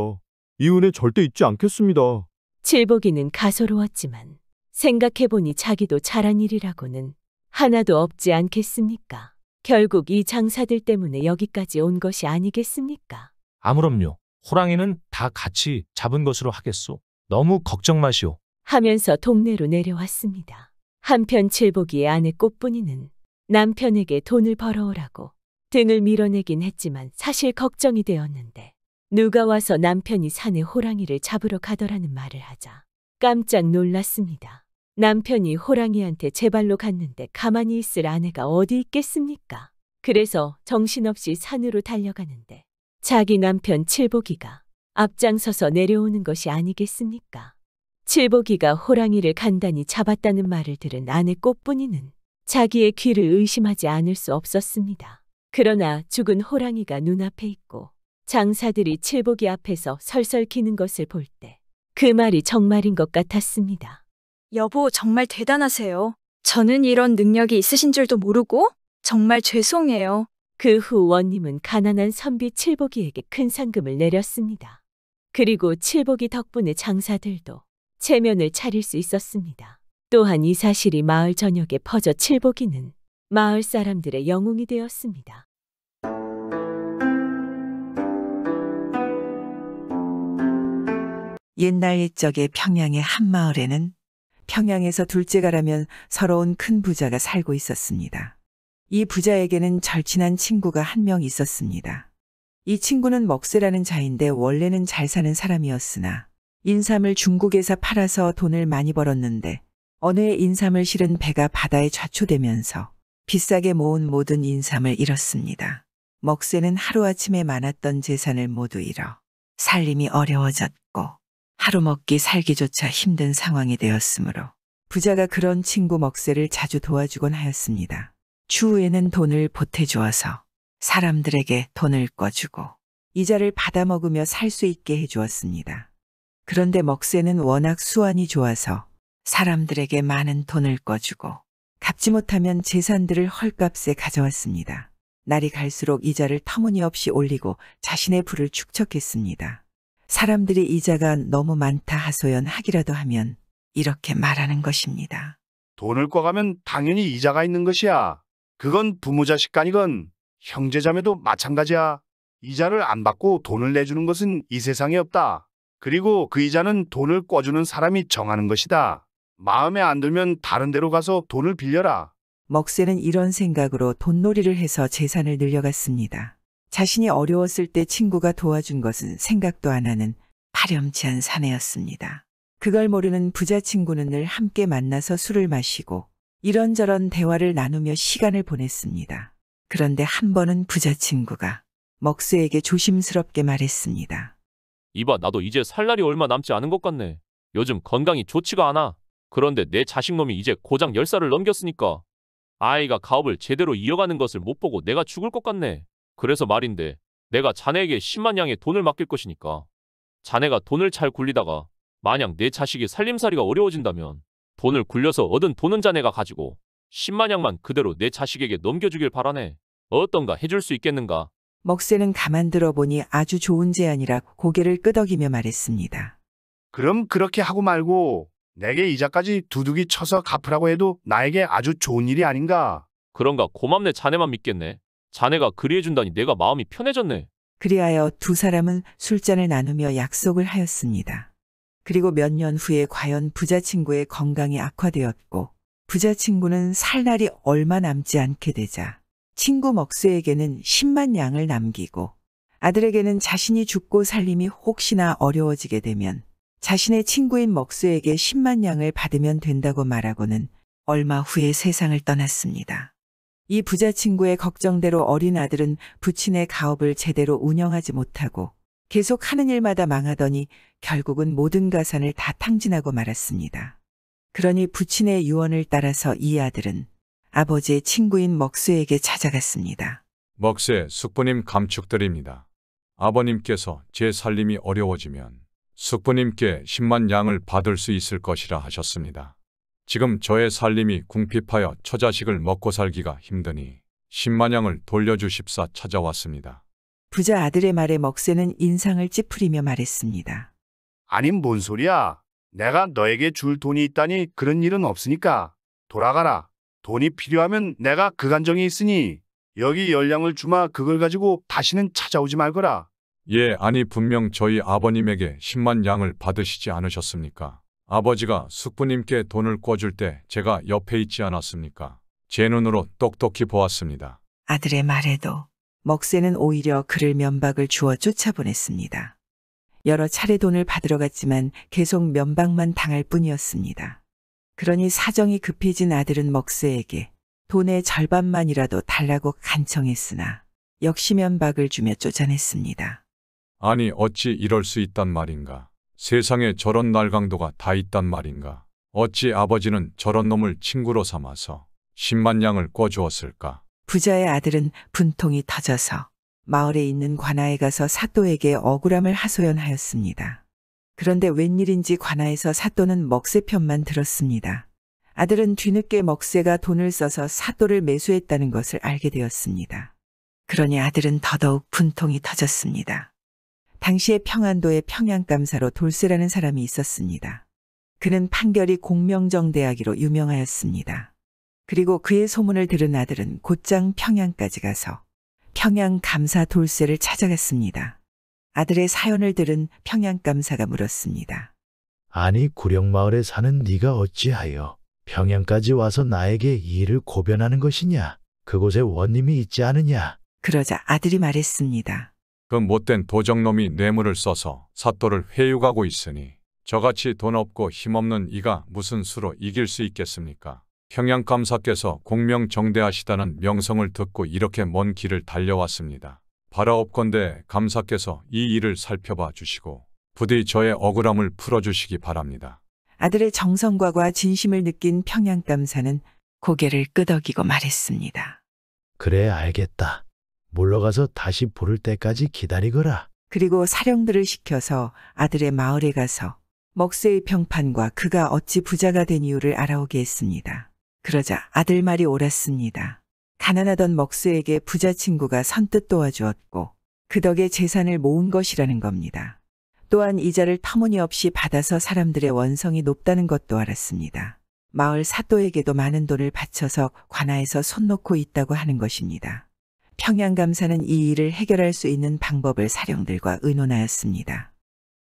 이 은혜 절대 잊지 않겠습니다. 칠복이는 가소로웠지만 생각해보니 자기도 잘한 일이라고는 하나도 없지 않겠습니까? 결국 이 장사들 때문에 여기까지 온 것이 아니겠습니까? 아무럼요. 호랑이는 다 같이 잡은 것으로 하겠소. 너무 걱정 마시오. 하면서 동네로 내려왔습니다. 한편 칠복이의 아내 꽃분이는 남편에게 돈을 벌어오라고 등을 밀어내긴 했지만 사실 걱정이 되었는데 누가 와서 남편이 산에 호랑이를 잡으러 가더라는 말을 하자 깜짝 놀랐습니다. 남편이 호랑이한테 제 발로 갔는데 가만히 있을 아내가 어디 있겠습니까? 그래서 정신없이 산으로 달려가는데 자기 남편 칠복이가 앞장서서 내려오는 것이 아니겠습니까? 칠복이가 호랑이를 간단히 잡았다는 말을 들은 아내 꽃분이는 자기의 귀를 의심하지 않을 수 없었습니다. 그러나 죽은 호랑이가 눈앞에 있고 장사들이 칠복이 앞에서 설설 기는 것을 볼 때 그 말이 정말인 것 같았습니다. 여보, 정말 대단하세요. 저는 이런 능력이 있으신 줄도 모르고 정말 죄송해요. 그 후 원님은 가난한 선비 칠복이에게 큰 상금을 내렸습니다. 그리고 칠복이 덕분에 장사들도 체면을 차릴 수 있었습니다. 또한 이 사실이 마을 전역에 퍼져 칠복이는 마을 사람들의 영웅이 되었습니다. 옛날 옛적의 평양의 한 마을에는 평양에서 둘째가라면 서러운 큰 부자가 살고 있었습니다. 이 부자에게는 절친한 친구가 한 명 있었습니다. 이 친구는 먹새라는 자인데 원래는 잘 사는 사람이었으나 인삼을 중국에서 팔아서 돈을 많이 벌었는데 어느 해 인삼을 실은 배가 바다에 좌초되면서 비싸게 모은 모든 인삼을 잃었습니다. 먹새는 하루아침에 많았던 재산을 모두 잃어 살림이 어려워졌고 하루 먹기 살기조차 힘든 상황이 되었으므로 부자가 그런 친구 먹새를 자주 도와주곤 하였습니다. 추후에는 돈을 보태주어서 사람들에게 돈을 꿔주고 이자를 받아먹으며 살 수 있게 해주었습니다. 그런데 먹새는 워낙 수완이 좋아서 사람들에게 많은 돈을 꿔주고 갚지 못하면 재산들을 헐값에 가져왔습니다. 날이 갈수록 이자를 터무니없이 올리고 자신의 부를 축적했습니다. 사람들이 이자가 너무 많다 하소연하기라도 하면 이렇게 말하는 것입니다. 돈을 꿔가면 당연히 이자가 있는 것이야. 그건 부모 자식 간이건 형제자매도 마찬가지야. 이자를 안 받고 돈을 내주는 것은 이 세상에 없다. 그리고 그 이자는 돈을 꿔주는 사람이 정하는 것이다. 마음에 안 들면 다른 데로 가서 돈을 빌려라. 먹새는 이런 생각으로 돈놀이를 해서 재산을 늘려갔습니다. 자신이 어려웠을 때 친구가 도와준 것은 생각도 안 하는 파렴치한 사내였습니다. 그걸 모르는 부자 친구는 늘 함께 만나서 술을 마시고 이런저런 대화를 나누며 시간을 보냈습니다. 그런데 한 번은 부자 친구가 먹새에게 조심스럽게 말했습니다. 이봐, 나도 이제 살 날이 얼마 남지 않은 것 같네. 요즘 건강이 좋지가 않아. 그런데 내 자식놈이 이제 고작 10살을 넘겼으니까 아이가 가업을 제대로 이어가는 것을 못 보고 내가 죽을 것 같네. 그래서 말인데 내가 자네에게 10만 양의 돈을 맡길 것이니까 자네가 돈을 잘 굴리다가 만약 내 자식이 살림살이가 어려워진다면 돈을 굴려서 얻은 돈은 자네가 가지고 10만 양만 그대로 내 자식에게 넘겨주길 바라네. 어떤가 해줄 수 있겠는가? 먹새는 가만 들어보니 아주 좋은 제안이라 고개를 끄덕이며 말했습니다. 그럼 그렇게 하고 말고 내게 이자까지 두둑이 쳐서 갚으라고 해도 나에게 아주 좋은 일이 아닌가? 그런가? 고맙네. 자네만 믿겠네. 자네가 그리해준다니 내가 마음이 편해졌네. 그리하여 두 사람은 술잔을 나누며 약속을 하였습니다. 그리고 몇 년 후에 과연 부자 친구의 건강이 악화되었고 부자 친구는 살 날이 얼마 남지 않게 되자 친구 먹새에게는 10만 양을 남기고 아들에게는 자신이 죽고 살림이 혹시나 어려워지게 되면 자신의 친구인 먹새에게 10만 양을 받으면 된다고 말하고는 얼마 후에 세상을 떠났습니다. 이 부자 친구의 걱정대로 어린 아들은 부친의 가업을 제대로 운영하지 못하고 계속 하는 일마다 망하더니 결국은 모든 가산을 다 탕진하고 말았습니다. 그러니 부친의 유언을 따라서 이 아들은 아버지의 친구인 먹새에게 찾아갔습니다. 먹새 숙부님 감축드립니다. 아버님께서 제 살림이 어려워지면 숙부님께 10만 양을 받을 수 있을 것이라 하셨습니다. 지금 저의 살림이 궁핍하여 처자식을 먹고 살기가 힘드니 10만 양을 돌려주십사 찾아왔습니다. 부자 아들의 말에 먹새는 인상을 찌푸리며 말했습니다. 아니 뭔 소리야. 내가 너에게 줄 돈이 있다니 그런 일은 없으니까 돌아가라. 돈이 필요하면 내가 그 간정이 있으니 여기 열량을 주마. 그걸 가지고 다시는 찾아오지 말거라. 예, 아니 분명 저희 아버님에게 10만 양을 받으시지 않으셨습니까? 아버지가 숙부님께 돈을 꿔줄 때 제가 옆에 있지 않았습니까? 제 눈으로 똑똑히 보았습니다. 아들의 말에도 먹새는 오히려 그를 면박을 주어 쫓아보냈습니다. 여러 차례 돈을 받으러 갔지만 계속 면박만 당할 뿐이었습니다. 그러니 사정이 급해진 아들은 먹새에게 돈의 절반만이라도 달라고 간청했으나 역시 면박을 주며 쫓아냈습니다. 아니 어찌 이럴 수 있단 말인가? 세상에 저런 날강도가 다 있단 말인가? 어찌 아버지는 저런 놈을 친구로 삼아서 10만 양을 꿔주었을까? 부자의 아들은 분통이 터져서 마을에 있는 관아에 가서 사또에게 억울함을 하소연하였습니다. 그런데 웬일인지 관아에서 사또는 먹새 편만 들었습니다. 아들은 뒤늦게 먹새가 돈을 써서 사또를 매수했다는 것을 알게 되었습니다. 그러니 아들은 더더욱 분통이 터졌습니다. 당시에 평안도에 평양감사로 돌쇠라는 사람이 있었습니다. 그는 판결이 공명정대하기로 유명하였습니다. 그리고 그의 소문을 들은 아들은 곧장 평양까지 가서 평양감사 돌쇠를 찾아갔습니다. 아들의 사연을 들은 평양감사가 물었습니다. 아니 구령마을에 사는 네가 어찌하여 평양까지 와서 나에게 이 일을 고변하는 것이냐? 그곳에 원님이 있지 않으냐? 그러자 아들이 말했습니다. 그 못된 도적놈이 뇌물을 써서 사또를 회유하고 있으니 저같이 돈 없고 힘없는 이가 무슨 수로 이길 수 있겠습니까? 평양감사께서 공명정대하시다는 명성을 듣고 이렇게 먼 길을 달려왔습니다. 바라옵건대 감사께서 이 일을 살펴봐 주시고 부디 저의 억울함을 풀어주시기 바랍니다. 아들의 정성과 진심을 느낀 평양감사는 고개를 끄덕이고 말했습니다. 그래 알겠다. 물러가서 다시 부를 때까지 기다리거라. 그리고 사령들을 시켜서 아들의 마을에 가서 먹새의 평판과 그가 어찌 부자가 된 이유를 알아오게 했습니다. 그러자 아들 말이 옳았습니다. 가난하던 먹새에게 부자 친구가 선뜻 도와주었고 그 덕에 재산을 모은 것이라는 겁니다. 또한 이자를 터무니없이 받아서 사람들의 원성이 높다는 것도 알았습니다. 마을 사또에게도 많은 돈을 바쳐서 관아에서 손 놓고 있다고 하는 것입니다. 평양감사는 이 일을 해결할 수 있는 방법을 사령들과 의논하였습니다.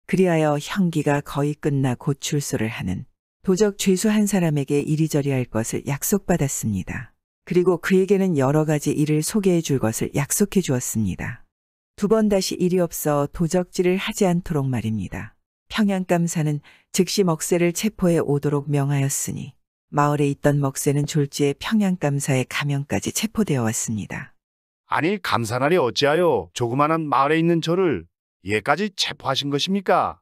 그리하여 형기가 거의 끝나 곧 출소를 하는 도적 죄수 한 사람에게 이리저리 할 것을 약속받았습니다. 그리고 그에게는 여러 가지 일을 소개해 줄 것을 약속해 주었습니다. 두 번 다시 일이 없어 도적질을 하지 않도록 말입니다. 평양감사는 즉시 먹새를 체포해 오도록 명하였으니 마을에 있던 먹새는 졸지에 평양감사의 가면까지 체포되어 왔습니다. 아니 감사날이 어찌하여 조그마한 마을에 있는 저를 예까지 체포하신 것입니까?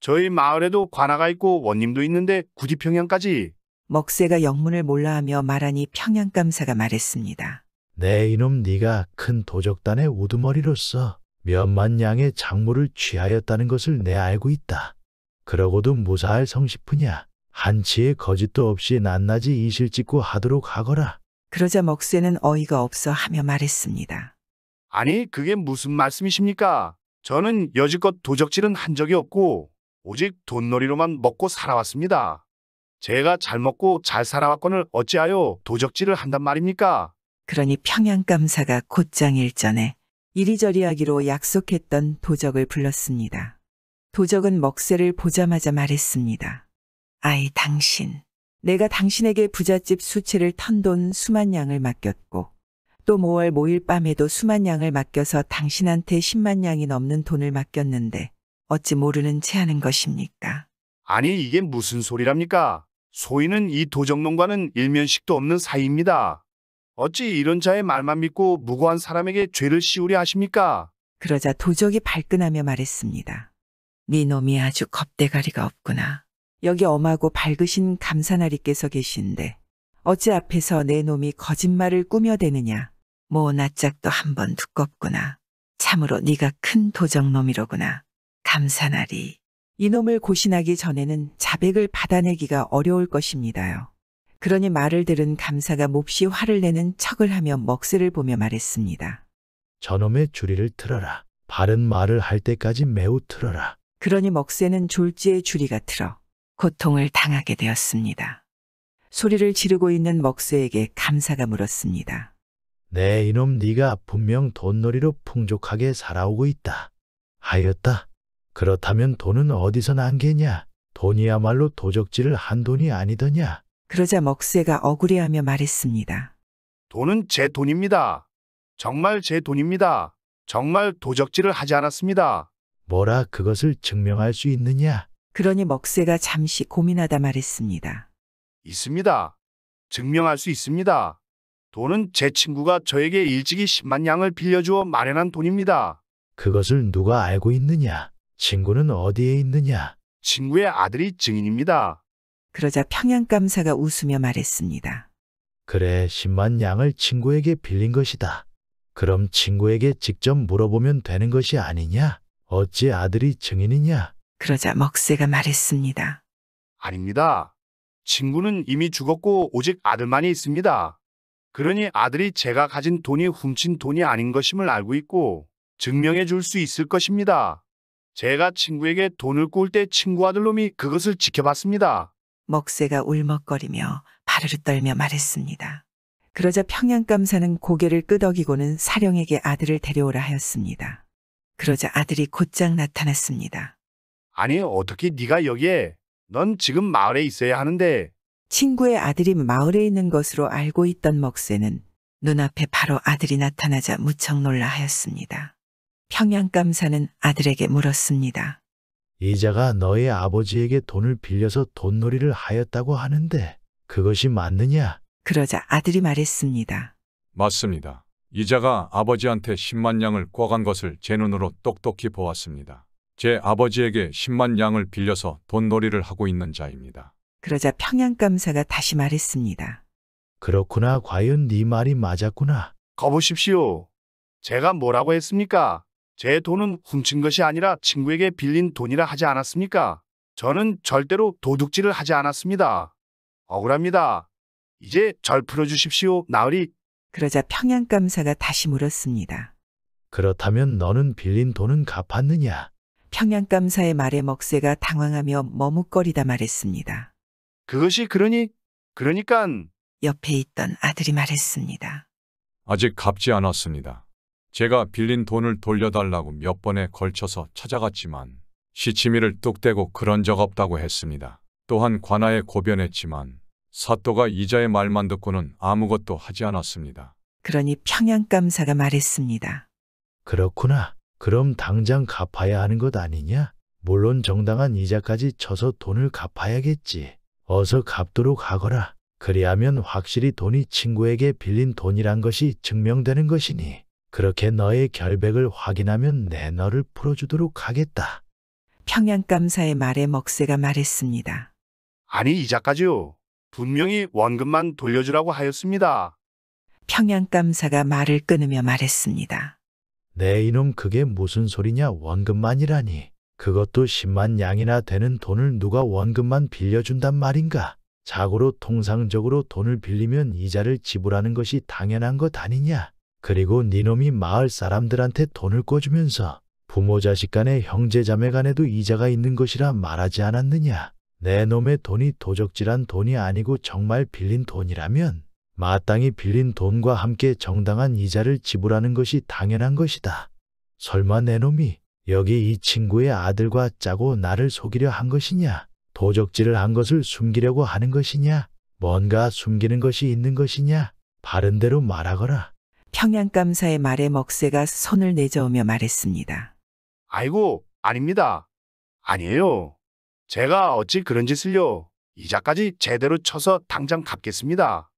저희 마을에도 관아가 있고 원님도 있는데 굳이 평양까지. 먹새가 영문을 몰라하며 말하니 평양감사가 말했습니다. 내 이놈 네가 큰 도적단의 우두머리로서 몇만 양의 작물을 취하였다는 것을 내 알고 있다. 그러고도 무사할 성시프냐? 한치의 거짓도 없이 낱낱이 이실 짓고 하도록 하거라. 그러자 먹새는 어이가 없어 하며 말했습니다. 아니 그게 무슨 말씀이십니까? 저는 여지껏 도적질은 한 적이 없고 오직 돈놀이로만 먹고 살아왔습니다. 제가 잘 먹고 잘 살아왔건을 어찌하여 도적질을 한단 말입니까? 그러니 평양감사가 곧장 일전에 이리저리 하기로 약속했던 도적을 불렀습니다. 도적은 먹새를 보자마자 말했습니다. 아이 당신, 내가 당신에게 부잣집 수채를 턴 돈 수만 양을 맡겼고 또 5월 5일 밤에도 수만 양을 맡겨서 당신한테 10만 양이 넘는 돈을 맡겼는데 어찌 모르는 채 하는 것입니까? 아니 이게 무슨 소리랍니까? 소인은 이 도적놈과는 일면식도 없는 사이입니다. 어찌 이런 자의 말만 믿고 무고한 사람에게 죄를 씌우려 하십니까? 그러자 도적이 발끈하며 말했습니다. 네 놈이 아주 겁대가리가 없구나. 여기 엄하고 밝으신 감사나리께서 계신데 어찌 앞에서 내 놈이 거짓말을 꾸며대느냐. 뭐 낯짝도 한번 두껍구나. 참으로 네가 큰 도적놈이로구나. 감사나리. 이놈을 고신하기 전에는 자백을 받아내기가 어려울 것입니다요. 그러니 말을 들은 감사가 몹시 화를 내는 척을 하며 먹새를 보며 말했습니다. 저놈의 주리를 틀어라. 바른 말을 할 때까지 매우 틀어라. 그러니 먹새는 졸지에 주리가 틀어 고통을 당하게 되었습니다. 소리를 지르고 있는 먹새에게 감사가 물었습니다. 내 이놈 네가 분명 돈놀이로 풍족하게 살아오고 있다. 하였다. 그렇다면 돈은 어디서 난 게냐? 돈이야말로 도적질을 한 돈이 아니더냐? 그러자 먹새가 억울해하며 말했습니다. 돈은 제 돈입니다. 정말 제 돈입니다. 정말 도적질을 하지 않았습니다. 뭐라 그것을 증명할 수 있느냐? 그러니 먹새가 잠시 고민하다 말했습니다. 있습니다. 증명할 수 있습니다. 돈은 제 친구가 저에게 일찍이 10만 양을 빌려주어 마련한 돈입니다. 그것을 누가 알고 있느냐? 친구는 어디에 있느냐? 친구의 아들이 증인입니다. 그러자 평양감사가 웃으며 말했습니다. 그래, 10만 양을 친구에게 빌린 것이다. 그럼 친구에게 직접 물어보면 되는 것이 아니냐? 어찌 아들이 증인이냐? 그러자 먹새가 말했습니다. 아닙니다. 친구는 이미 죽었고 오직 아들만이 있습니다. 그러니 아들이 제가 가진 돈이 훔친 돈이 아닌 것임을 알고 있고 증명해 줄 수 있을 것입니다. 제가 친구에게 돈을 꿀 때 친구 아들놈이 그것을 지켜봤습니다. 먹새가 울먹거리며 바르르 떨며 말했습니다. 그러자 평양감사는 고개를 끄덕이고는 사령에게 아들을 데려오라 하였습니다. 그러자 아들이 곧장 나타났습니다. 아니 어떻게 네가 여기에? 넌 지금 마을에 있어야 하는데. 친구의 아들이 마을에 있는 것으로 알고 있던 먹새는 눈앞에 바로 아들이 나타나자 무척 놀라 하였습니다. 평양감사는 아들에게 물었습니다. 이자가 너의 아버지에게 돈을 빌려서 돈놀이를 하였다고 하는데 그것이 맞느냐? 그러자 아들이 말했습니다. 맞습니다. 이자가 아버지한테 10만 양을 꿔간 것을 제 눈으로 똑똑히 보았습니다. 제 아버지에게 10만 양을 빌려서 돈놀이를 하고 있는 자입니다. 그러자 평양감사가 다시 말했습니다. 그렇구나. 과연 네 말이 맞았구나. 거보십시오. 제가 뭐라고 했습니까? 제 돈은 훔친 것이 아니라 친구에게 빌린 돈이라 하지 않았습니까? 저는 절대로 도둑질을 하지 않았습니다. 억울합니다. 이제 절 풀어주십시오, 나으리. 그러자 평양감사가 다시 물었습니다. 그렇다면 너는 빌린 돈은 갚았느냐? 평양감사의 말에 먹새가 당황하며 머뭇거리다 말했습니다. 그것이 그러니깐 옆에 있던 아들이 말했습니다. 아직 갚지 않았습니다. 제가 빌린 돈을 돌려달라고 몇 번에 걸쳐서 찾아갔지만 시치미를 뚝 떼고 그런 적 없다고 했습니다. 또한 관아에 고변했지만 사또가 이자의 말만 듣고는 아무것도 하지 않았습니다. 그러니 평양감사가 말했습니다. 그렇구나. 그럼 당장 갚아야 하는 것 아니냐? 물론 정당한 이자까지 쳐서 돈을 갚아야겠지. 어서 갚도록 하거라. 그리하면 확실히 돈이 친구에게 빌린 돈이란 것이 증명되는 것이니 그렇게 너의 결백을 확인하면 내 너를 풀어주도록 하겠다. 평양감사의 말에 먹새가 말했습니다. 아니 이자까지요. 분명히 원금만 돌려주라고 하였습니다. 평양감사가 말을 끊으며 말했습니다. 내 이놈 그게 무슨 소리냐? 원금만이라니. 그것도 10만 양이나 되는 돈을 누가 원금만 빌려준단 말인가? 자고로 통상적으로 돈을 빌리면 이자를 지불하는 것이 당연한 것 아니냐? 그리고 니놈이 마을 사람들한테 돈을 꿔주면서 부모 자식 간에 형제 자매 간에도 이자가 있는 것이라 말하지 않았느냐? 내 놈의 돈이 도적질한 돈이 아니고 정말 빌린 돈이라면 마땅히 빌린 돈과 함께 정당한 이자를 지불하는 것이 당연한 것이다. 설마 내 놈이 여기 이 친구의 아들과 짜고 나를 속이려 한 것이냐? 도적질을 한 것을 숨기려고 하는 것이냐? 뭔가 숨기는 것이 있는 것이냐? 바른 대로 말하거라. 평양감사의 말에 먹새가 손을 내저으며 말했습니다. 아이고, 아닙니다. 아니에요. 제가 어찌 그런 짓을요. 이자까지 제대로 쳐서 당장 갚겠습니다.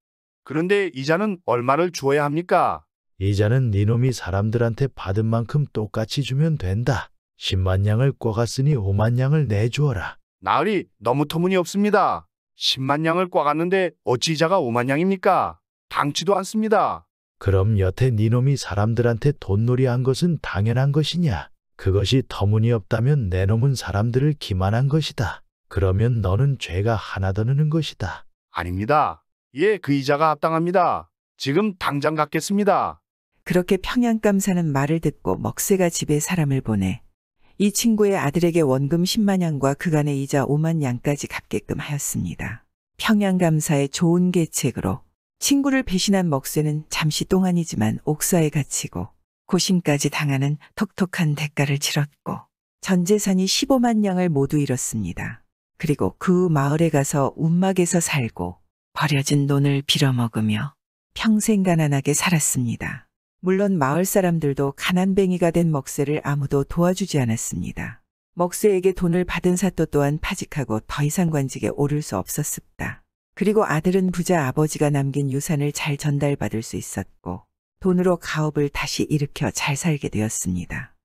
그런데 이자는 얼마를 주어야 합니까? 이자는 니놈이 사람들한테 받은 만큼 똑같이 주면 된다. 10만 양을 꿔갔으니 5만 양을 내주어라. 나으리 너무 터무니없습니다. 10만 양을 꿔갔는데 어찌 이자가 5만 양입니까? 당치도 않습니다. 그럼 여태 니놈이 사람들한테 돈놀이한 것은 당연한 것이냐? 그것이 터무니없다면 내 놈은 사람들을 기만한 것이다. 그러면 너는 죄가 하나 더 느는 것이다. 아닙니다. 예, 그 이자가 합당합니다. 지금 당장 갚겠습니다. 그렇게 평양감 사는 말을 듣고 먹새가 집에 사람을 보내 이 친구의 아들에게 원금 10만 양과 그간의 이자 5만 양까지 갚게끔 하였습니다. 평양감사의 좋은 계책으로 친구를 배신한 먹새는 잠시 동안이지만 옥사에 갇히고 고심까지 당하는 톡톡한 대가를 치렀고 전 재산이 15만 양을 모두 잃었습니다. 그리고 그 마을에 가서 움막에서 살고 버려진 돈을 빌어먹으며 평생 가난하게 살았습니다. 물론 마을 사람들도 가난뱅이가 된 먹새를 아무도 도와주지 않았습니다. 먹새에게 돈을 받은 사또 또한 파직하고 더 이상 관직에 오를 수 없었습니다. 그리고 아들은 부자 아버지가 남긴 유산을 잘 전달받을 수 있었고 돈으로 가업을 다시 일으켜 잘 살게 되었습니다.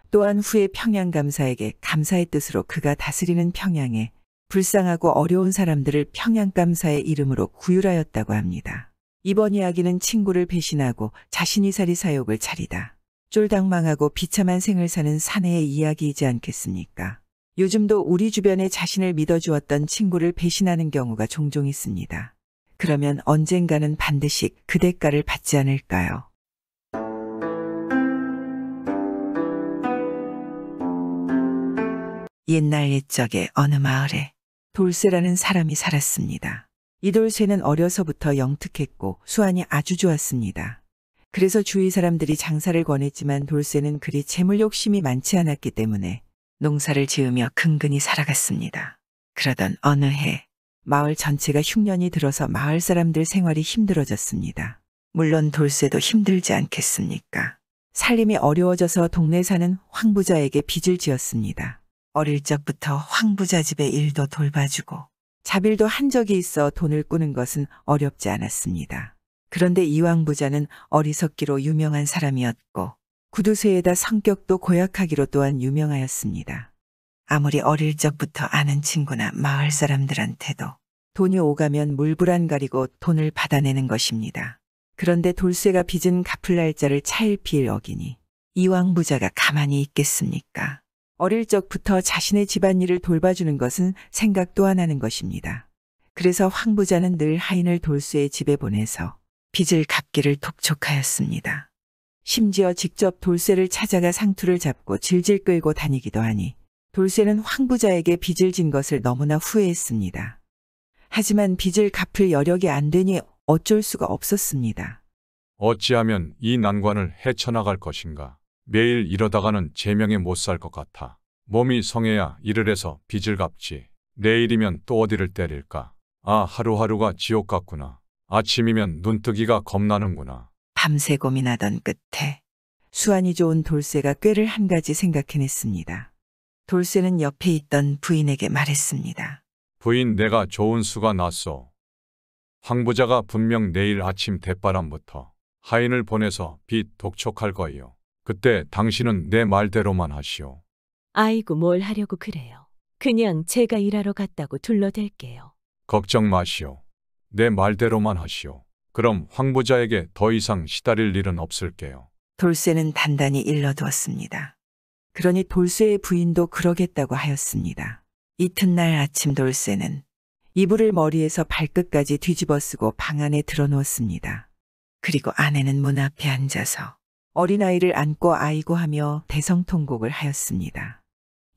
또한 후에 평양감사에게 감사의 뜻으로 그가 다스리는 평양에 불쌍하고 어려운 사람들을 평양감사의 이름으로 구휼하였다고 합니다. 이번 이야기는 친구를 배신하고 자신이살이 사욕을 차리다 쫄당망하고 비참한 생을 사는 사내의 이야기이지 않겠습니까? 요즘도 우리 주변에 자신을 믿어주었던 친구를 배신하는 경우가 종종 있습니다. 그러면 언젠가는 반드시 그 대가를 받지 않을까요? 옛날 옛적에 어느 마을에 돌쇠라는 사람이 살았습니다. 이 돌쇠는 어려서부터 영특했고 수완이 아주 좋았습니다. 그래서 주위 사람들이 장사를 권했지만 돌쇠는 그리 재물 욕심이 많지 않았기 때문에 농사를 지으며 근근히 살아갔습니다. 그러던 어느 해 마을 전체가 흉년이 들어서 마을 사람들 생활이 힘들어졌습니다. 물론 돌쇠도 힘들지 않겠습니까? 살림이 어려워져서 동네 사는 황부자에게 빚을 지었습니다. 어릴 적부터 황부자 집의 일도 돌봐주고 자빌도 한 적이 있어 돈을 꾸는 것은 어렵지 않았습니다. 그런데 이 황부자는 어리석기로 유명한 사람이었고 구두쇠에다 성격도 고약하기로 또한 유명하였습니다. 아무리 어릴 적부터 아는 친구나 마을 사람들한테도 돈이 오가면 물불안 가리고 돈을 받아내는 것입니다. 그런데 돌쇠가 빚은 갚을 날짜를 차일피일 어기니 이 황부자가 가만히 있겠습니까? 어릴 적부터 자신의 집안일을 돌봐주는 것은 생각도 안 하는 것입니다. 그래서 황부자는 늘 하인을 돌쇠의 집에 보내서 빚을 갚기를 독촉하였습니다. 심지어 직접 돌쇠를 찾아가 상투를 잡고 질질 끌고 다니기도 하니 돌쇠는 황부자에게 빚을 진 것을 너무나 후회했습니다. 하지만 빚을 갚을 여력이 안 되니 어쩔 수가 없었습니다. 어찌하면 이 난관을 헤쳐나갈 것인가. 매일 이러다가는 제명에 못 살 것 같아. 몸이 성해야 일을 해서 빚을 갚지. 내일이면 또 어디를 때릴까. 아, 하루하루가 지옥 같구나. 아침이면 눈뜨기가 겁나는구나. 밤새 고민하던 끝에 수완이 좋은 돌쇠가 꾀를 한 가지 생각해냈습니다. 돌쇠는 옆에 있던 부인에게 말했습니다. 부인, 내가 좋은 수가 났소. 황부자가 분명 내일 아침 대바람부터 하인을 보내서 빚 독촉할 거예요. 그때 당신은 내 말대로만 하시오. 아이고 뭘 하려고 그래요. 그냥 제가 일하러 갔다고 둘러댈게요. 걱정 마시오. 내 말대로만 하시오. 그럼 황부자에게 더 이상 시달릴 일은 없을게요. 돌쇠는 단단히 일러두었습니다. 그러니 돌쇠의 부인도 그러겠다고 하였습니다. 이튿날 아침 돌쇠는 이불을 머리에서 발끝까지 뒤집어 쓰고 방 안에 들어누웠습니다. 그리고 아내는 문 앞에 앉아서 어린아이를 안고 아이고 하며 대성통곡을 하였습니다.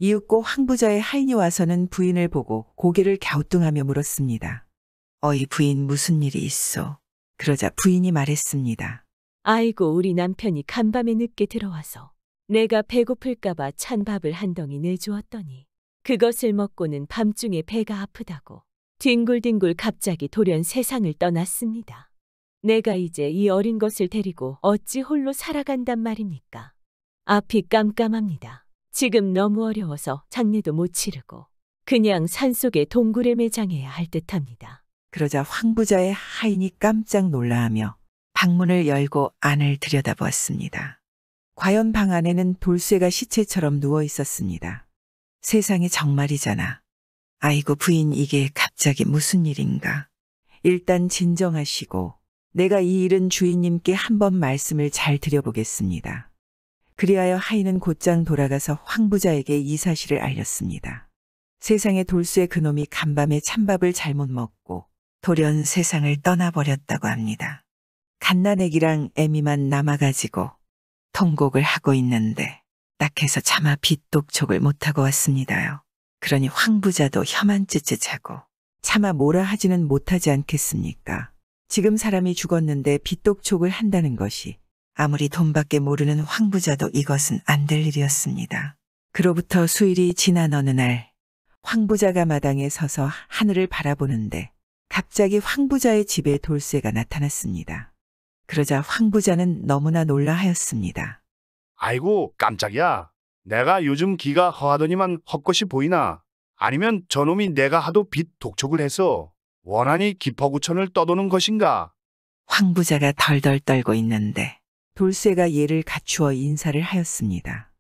이윽고 황부자의 하인이 와서는 부인을 보고 고개를 갸우뚱하며 물었습니다. 어이 부인 무슨 일이 있어? 그러자 부인이 말했습니다. 아이고 우리 남편이 간밤에 늦게 들어와서 내가 배고플까봐 찬밥을 한 덩이 내주었더니 그것을 먹고는 밤중에 배가 아프다고 뒹굴뒹굴 갑자기 돌연 세상을 떠났습니다. 내가 이제 이 어린 것을 데리고 어찌 홀로 살아간단 말입니까? 앞이 깜깜합니다. 지금 너무 어려워서 장례도 못 치르고 그냥 산속에 동굴에 매장해야 할 듯합니다. 그러자 황부자의 하인이 깜짝 놀라하며 방문을 열고 안을 들여다보았습니다. 과연 방 안에는 돌쇠가 시체처럼 누워 있었습니다. 세상에 정말이잖아. 아이고 부인 이게 갑자기 무슨 일인가. 일단 진정하시고 내가 이 일은 주인님께 한번 말씀을 잘 드려보겠습니다. 그리하여 하인은 곧장 돌아가서 황부자에게 이 사실을 알렸습니다. 세상에 돌쇠 그놈이 간밤에 찬밥을 잘못 먹고 돌연 세상을 떠나버렸다고 합니다. 갓난애기랑 애미만 남아가지고 통곡을 하고 있는데 딱해서 차마 빚독촉을 못하고 왔습니다요. 그러니 황 부자도 혀만 쯧쯧하고 차마 뭐라 하지는 못하지 않겠습니까? 지금 사람이 죽었는데 빚독촉을 한다는 것이 아무리 돈밖에 모르는 황 부자도 이것은 안 될 일이었습니다. 그로부터 수일이 지난 어느 날 황 부자가 마당에 서서 하늘을 바라보는데 갑자기 황 부자의 집에 돌쇠가 나타났습니다. 그러자 황 부자는 너무나 놀라 하였습니다. 아이고 깜짝이야. 내가 요즘 기가 허하더니만 헛것이 보이나? 아니면 저놈이 내가 하도 빚 독촉을 해서 원한이 기퍼구천을 떠도는 것인가? 황 부자가 덜덜 떨고 있는데 돌쇠가 예를 갖추어 인사를 하였습니다.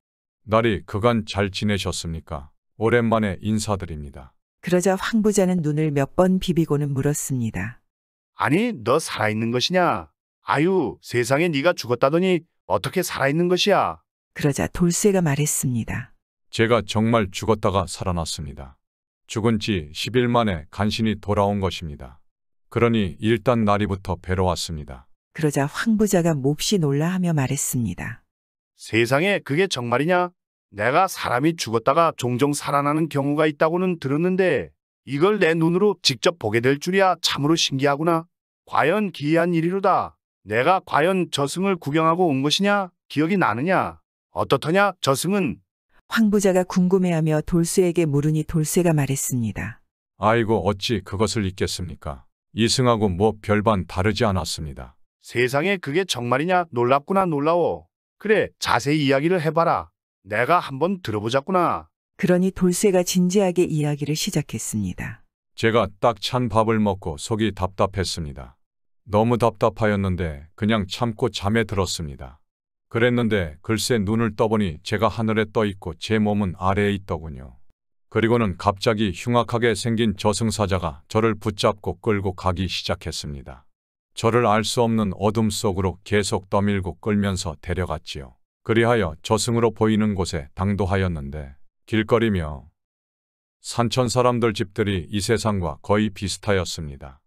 날이 그간 잘 지내셨습니까? 오랜만에 인사드립니다. 그러자 황 부자는 눈을 몇 번 비비고는 물었습니다. 아니 너 살아있는 것이냐? 아유 세상에 네가 죽었다더니 어떻게 살아있는 것이야? 그러자 돌쇠가 말했습니다. 제가 정말 죽었다가 살아났습니다. 죽은 지 10일 만에 간신히 돌아온 것입니다. 그러니 일단 나리부터 뵈러 왔습니다. 그러자 황 부자가 몹시 놀라하며 말했습니다. 세상에 그게 정말이냐? 내가 사람이 죽었다가 종종 살아나는 경우가 있다고는 들었는데 이걸 내 눈으로 직접 보게 될 줄이야 참으로 신기하구나. 과연 기이한 일이로다. 내가 과연 저승을 구경하고 온 것이냐? 기억이 나느냐? 어떻더냐 저승은? 황 부자가 궁금해하며 돌쇠에게 물으니 돌쇠가 말했습니다. 아이고 어찌 그것을 잊겠습니까? 이승하고 뭐 별반 다르지 않았습니다. 세상에 그게 정말이냐? 놀랍구나 놀라워. 그래 자세히 이야기를 해봐라. 내가 한번 들어보자꾸나. 그러니 돌쇠가 진지하게 이야기를 시작했습니다. 제가 딱 찬 밥을 먹고 속이 답답했습니다. 너무 답답하였는데 그냥 참고 잠에 들었습니다. 그랬는데 글쎄 눈을 떠보니 제가 하늘에 떠 있고 제 몸은 아래에 있더군요. 그리고는 갑자기 흉악하게 생긴 저승사자가 저를 붙잡고 끌고 가기 시작했습니다. 저를 알 수 없는 어둠 속으로 계속 떠밀고 끌면서 데려갔지요. 그리하여 저승으로 보이는 곳에 당도하였는데 길거리며 산천 사람들 집들이 이 세상과 거의 비슷하였습니다.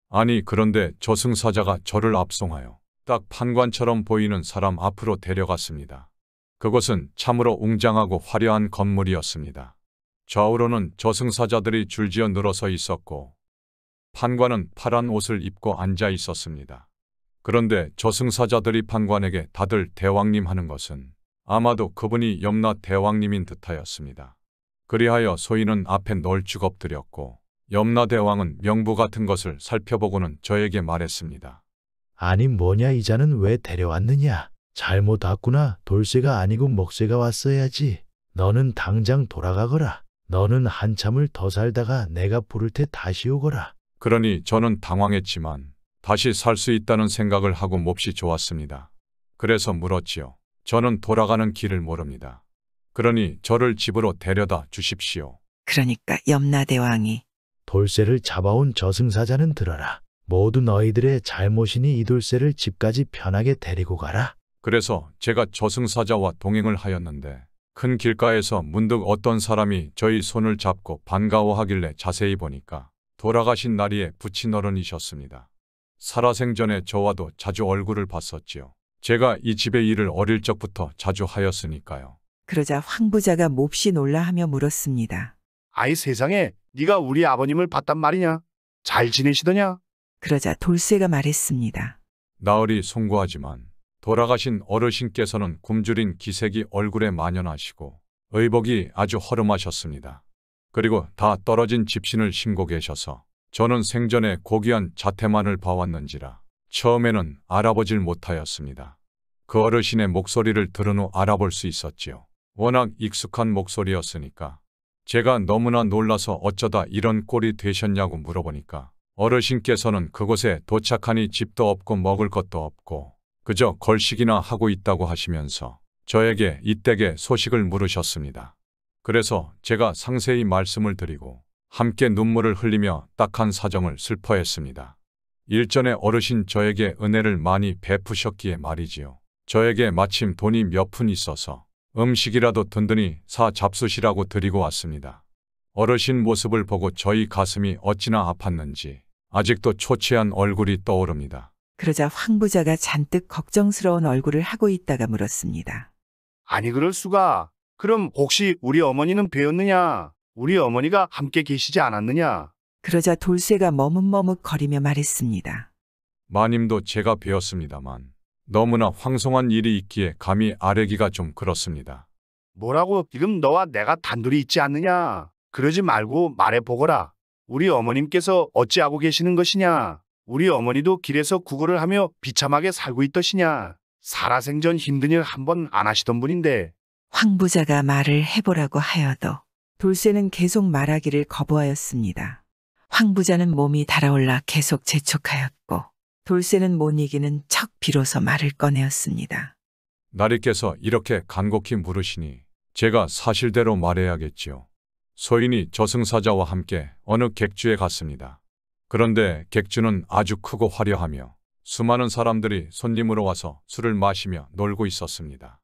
아니 그런데 저승사자가 저를 압송하여 딱 판관처럼 보이는 사람 앞으로 데려갔습니다. 그곳은 참으로 웅장하고 화려한 건물이었습니다. 좌우로는 저승사자들이 줄지어 늘어서 있었고 판관은 파란 옷을 입고 앉아 있었습니다. 그런데 저승사자들이 판관에게 다들 대왕님 하는 것은 아마도 그분이 염라 대왕님인 듯하였습니다. 그리하여 소인은 앞에 널찍 엎드렸고 염라 대왕은 명부 같은 것을 살펴보고는 저에게 말했습니다. 아니 뭐냐 이 자는 왜 데려왔느냐? 잘못 왔구나. 돌쇠가 아니고 먹새가 왔어야지. 너는 당장 돌아가거라. 너는 한참을 더 살다가 내가 부를 테 다시 오거라. 그러니 저는 당황했지만 다시 살 수 있다는 생각을 하고 몹시 좋았습니다. 그래서 물었지요. 저는 돌아가는 길을 모릅니다. 그러니 저를 집으로 데려다 주십시오. 그러니까 염라대왕이 돌쇠를 잡아온 저승사자는 들어라. 모두 너희들의 잘못이니 이 돌쇠를 집까지 편하게 데리고 가라. 그래서 제가 저승사자와 동행을 하였는데 큰 길가에서 문득 어떤 사람이 저희 손을 잡고 반가워하길래 자세히 보니까 돌아가신 나리의 부친어른이셨습니다. 살아생전에 저와도 자주 얼굴을 봤었지요. 제가 이 집의 일을 어릴 적부터 자주 하였으니까요. 그러자 황 부자가 몹시 놀라하며 물었습니다. 아이 세상에 네가 우리 아버님을 봤단 말이냐? 잘 지내시더냐? 그러자 돌쇠가 말했습니다. 나으리 송구하지만 돌아가신 어르신께서는 굶주린 기색이 얼굴에 만연하시고 의복이 아주 허름하셨습니다. 그리고 다 떨어진 집신을 신고 계셔서 저는 생전에 고귀한 자태만을 봐왔는지라 처음에는 알아보질 못하였습니다. 그 어르신의 목소리를 들은 후 알아볼 수 있었지요. 워낙 익숙한 목소리였으니까 제가 너무나 놀라서 어쩌다 이런 꼴이 되셨냐고 물어보니까 어르신께서는 그곳에 도착하니 집도 없고 먹을 것도 없고 그저 걸식이나 하고 있다고 하시면서 저에게 이댁의 소식을 물으셨습니다. 그래서 제가 상세히 말씀을 드리고 함께 눈물을 흘리며 딱한 사정을 슬퍼했습니다. 일전에 어르신 저에게 은혜를 많이 베푸셨기에 말이지요. 저에게 마침 돈이 몇 푼 있어서 음식이라도 든든히 사 잡수시라고 드리고 왔습니다. 어르신 모습을 보고 저희 가슴이 어찌나 아팠는지 아직도 초췌한 얼굴이 떠오릅니다. 그러자 황 부자가 잔뜩 걱정스러운 얼굴을 하고 있다가 물었습니다. 아니 그럴 수가. 그럼 혹시 우리 어머니는 배웠느냐? 우리 어머니가 함께 계시지 않았느냐? 그러자 돌쇠가 머뭇머뭇거리며 말했습니다. 마님도 제가 배웠습니다만 너무나 황송한 일이 있기에 감히 아뢰기가 좀 그렇습니다. 뭐라고? 지금 너와 내가 단둘이 있지 않느냐? 그러지 말고 말해보거라. 우리 어머님께서 어찌하고 계시는 것이냐? 우리 어머니도 길에서 구걸을 하며 비참하게 살고 있더시냐? 살아생전 힘든 일 한 번 안 하시던 분인데. 황 부자가 말을 해보라고 하여도 돌쇠는 계속 말하기를 거부하였습니다. 황 부자는 몸이 달아올라 계속 재촉하였고 돌쇠는 못 이기는 척 비로소 말을 꺼내었습니다. 나리께서 이렇게 간곡히 물으시니 제가 사실대로 말해야겠지요. 소인이 저승사자와 함께 어느 객주에 갔습니다. 그런데 객주는 아주 크고 화려하며 수많은 사람들이 손님으로 와서 술을 마시며 놀고 있었습니다.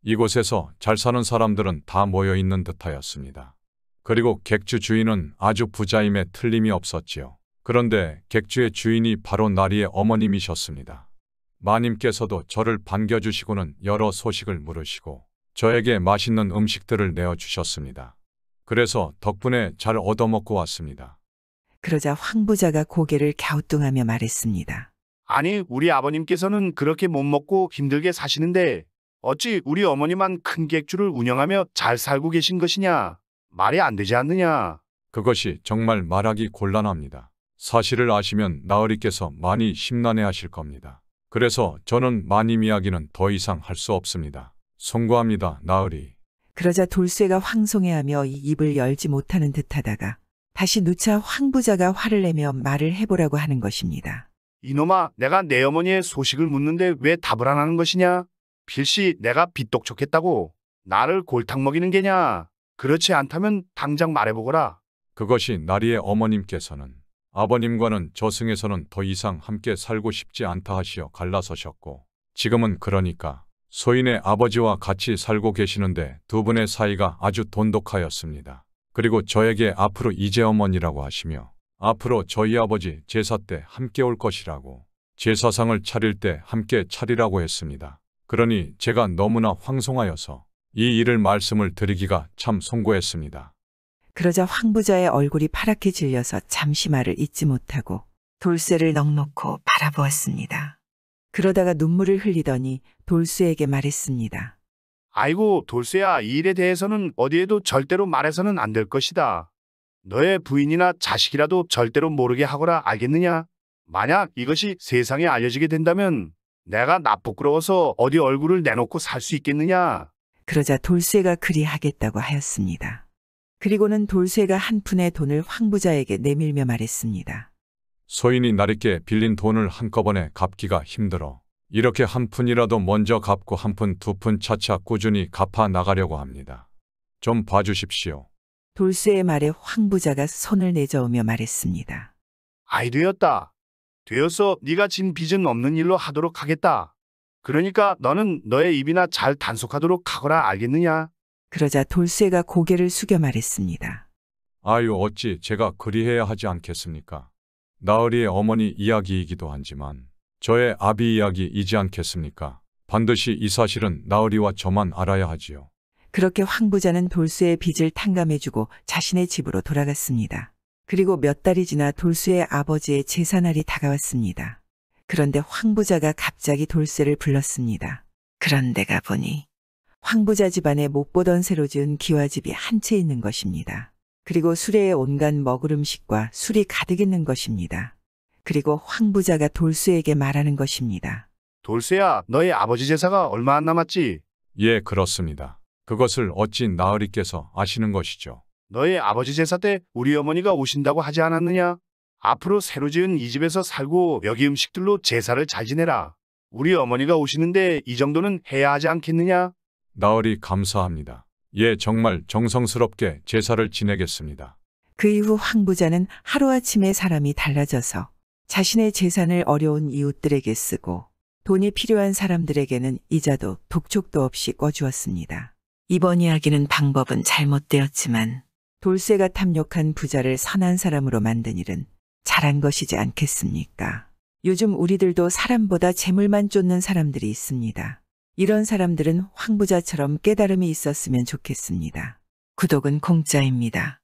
이곳에서 잘 사는 사람들은 다 모여 있는 듯하였습니다. 그리고 객주 주인은 아주 부자임에 틀림이 없었지요. 그런데 객주의 주인이 바로 나리의 어머님이셨습니다. 마님께서도 저를 반겨주시고는 여러 소식을 물으시고 저에게 맛있는 음식들을 내어주셨습니다. 그래서 덕분에 잘 얻어먹고 왔습니다. 그러자 황 부자가 고개를 갸우뚱하며 말했습니다. 아니 우리 아버님께서는 그렇게 못 먹고 힘들게 사시는데 어찌 우리 어머니만 큰 객주를 운영하며 잘 살고 계신 것이냐? 말이 안 되지 않느냐? 그것이 정말 말하기 곤란합니다. 사실을 아시면 나으리께서 많이 심란해하실 겁니다. 그래서 저는 마님 이야기는 더 이상 할 수 없습니다. 송구합니다, 나으리. 그러자 돌쇠가 황송해하며 입을 열지 못하는 듯하다가 다시 누차 황 부자가 화를 내며 말을 해보라고 하는 것입니다. 이놈아, 내가 내 어머니의 소식을 묻는데 왜 답을 안 하는 것이냐? 필시 내가 빚독촉했다고 나를 골탕 먹이는 게냐? 그렇지 않다면 당장 말해보거라. 그것이 나리의 어머님께서는 아버님과는 저승에서는 더 이상 함께 살고 싶지 않다 하시어 갈라서셨고 지금은 그러니까 소인의 아버지와 같이 살고 계시는데 두 분의 사이가 아주 돈독하였습니다. 그리고 저에게 앞으로 이제 어머니라고 하시며 앞으로 저희 아버지 제사 때 함께 올 것이라고 제사상을 차릴 때 함께 차리라고 했습니다. 그러니 제가 너무나 황송하여서 이 일을 말씀을 드리기가 참 송구했습니다. 그러자 황 부자의 얼굴이 파랗게 질려서 잠시 말을 잇지 못하고 돌쇠를 넋놓고 바라보았습니다. 그러다가 눈물을 흘리더니 돌쇠에게 말했습니다. 아이고 돌쇠야, 이 일에 대해서는 어디에도 절대로 말해서는 안 될 것이다. 너의 부인이나 자식이라도 절대로 모르게 하거라, 알겠느냐? 만약 이것이 세상에 알려지게 된다면 내가 나 부끄러워서 어디 얼굴을 내놓고 살 수 있겠느냐? 그러자 돌쇠가 그리하겠다고 하였습니다. 그리고는 돌쇠가 한 푼의 돈을 황 부자에게 내밀며 말했습니다. 소인이 나리께 빌린 돈을 한꺼번에 갚기가 힘들어 이렇게 한 푼이라도 먼저 갚고 한 푼, 두 푼 차차 꾸준히 갚아 나가려고 합니다. 좀 봐주십시오. 돌쇠의 말에 황 부자가 손을 내저으며 말했습니다. 아이 되었다. 되어서 네가 진 빚은 없는 일로 하도록 하겠다. 그러니까 너는 너의 입이나 잘 단속하도록 하거라, 알겠느냐? 그러자 돌쇠가 고개를 숙여 말했습니다. 아유, 어찌 제가 그리해야 하지 않겠습니까? 나으리의 어머니 이야기이기도 하지만 저의 아비 이야기이지 않겠습니까? 반드시 이 사실은 나으리와 저만 알아야 하지요. 그렇게 황 부자는 돌쇠의 빚을 탕감해주고 자신의 집으로 돌아갔습니다. 그리고 몇 달이 지나 돌쇠의 아버지의 제사날이 다가왔습니다. 그런데 황 부자가 갑자기 돌쇠를 불렀습니다. 그런데가 보니 황 부자 집안에 못 보던 새로 지은 기와집이 한 채 있는 것입니다. 그리고 수레에 온갖 먹을 음식과 술이 가득 있는 것입니다. 그리고 황 부자가 돌쇠에게 말하는 것입니다. 돌쇠야, 너의 아버지 제사가 얼마 안 남았지? 예, 그렇습니다. 그것을 어찌 나으리께서 아시는 것이죠? 너의 아버지 제사 때 우리 어머니가 오신다고 하지 않았느냐? 앞으로 새로 지은 이 집에서 살고 여기 음식들로 제사를 잘 지내라. 우리 어머니가 오시는데 이 정도는 해야 하지 않겠느냐? 나으리 감사합니다. 예, 정말 정성스럽게 제사를 지내겠습니다. 그 이후 황 부자는 하루아침에 사람이 달라져서 자신의 재산을 어려운 이웃들에게 쓰고 돈이 필요한 사람들에게는 이자도 독촉도 없이 꿔주었습니다. 이번 이야기는 방법은 잘못되었지만 돌쇠가 탐욕한 부자를 선한 사람으로 만든 일은 잘한 것이지 않겠습니까? 요즘 우리들도 사람보다 재물만 쫓는 사람들이 있습니다. 이런 사람들은 황부자처럼 깨달음이 있었으면 좋겠습니다. 구독은 공짜입니다.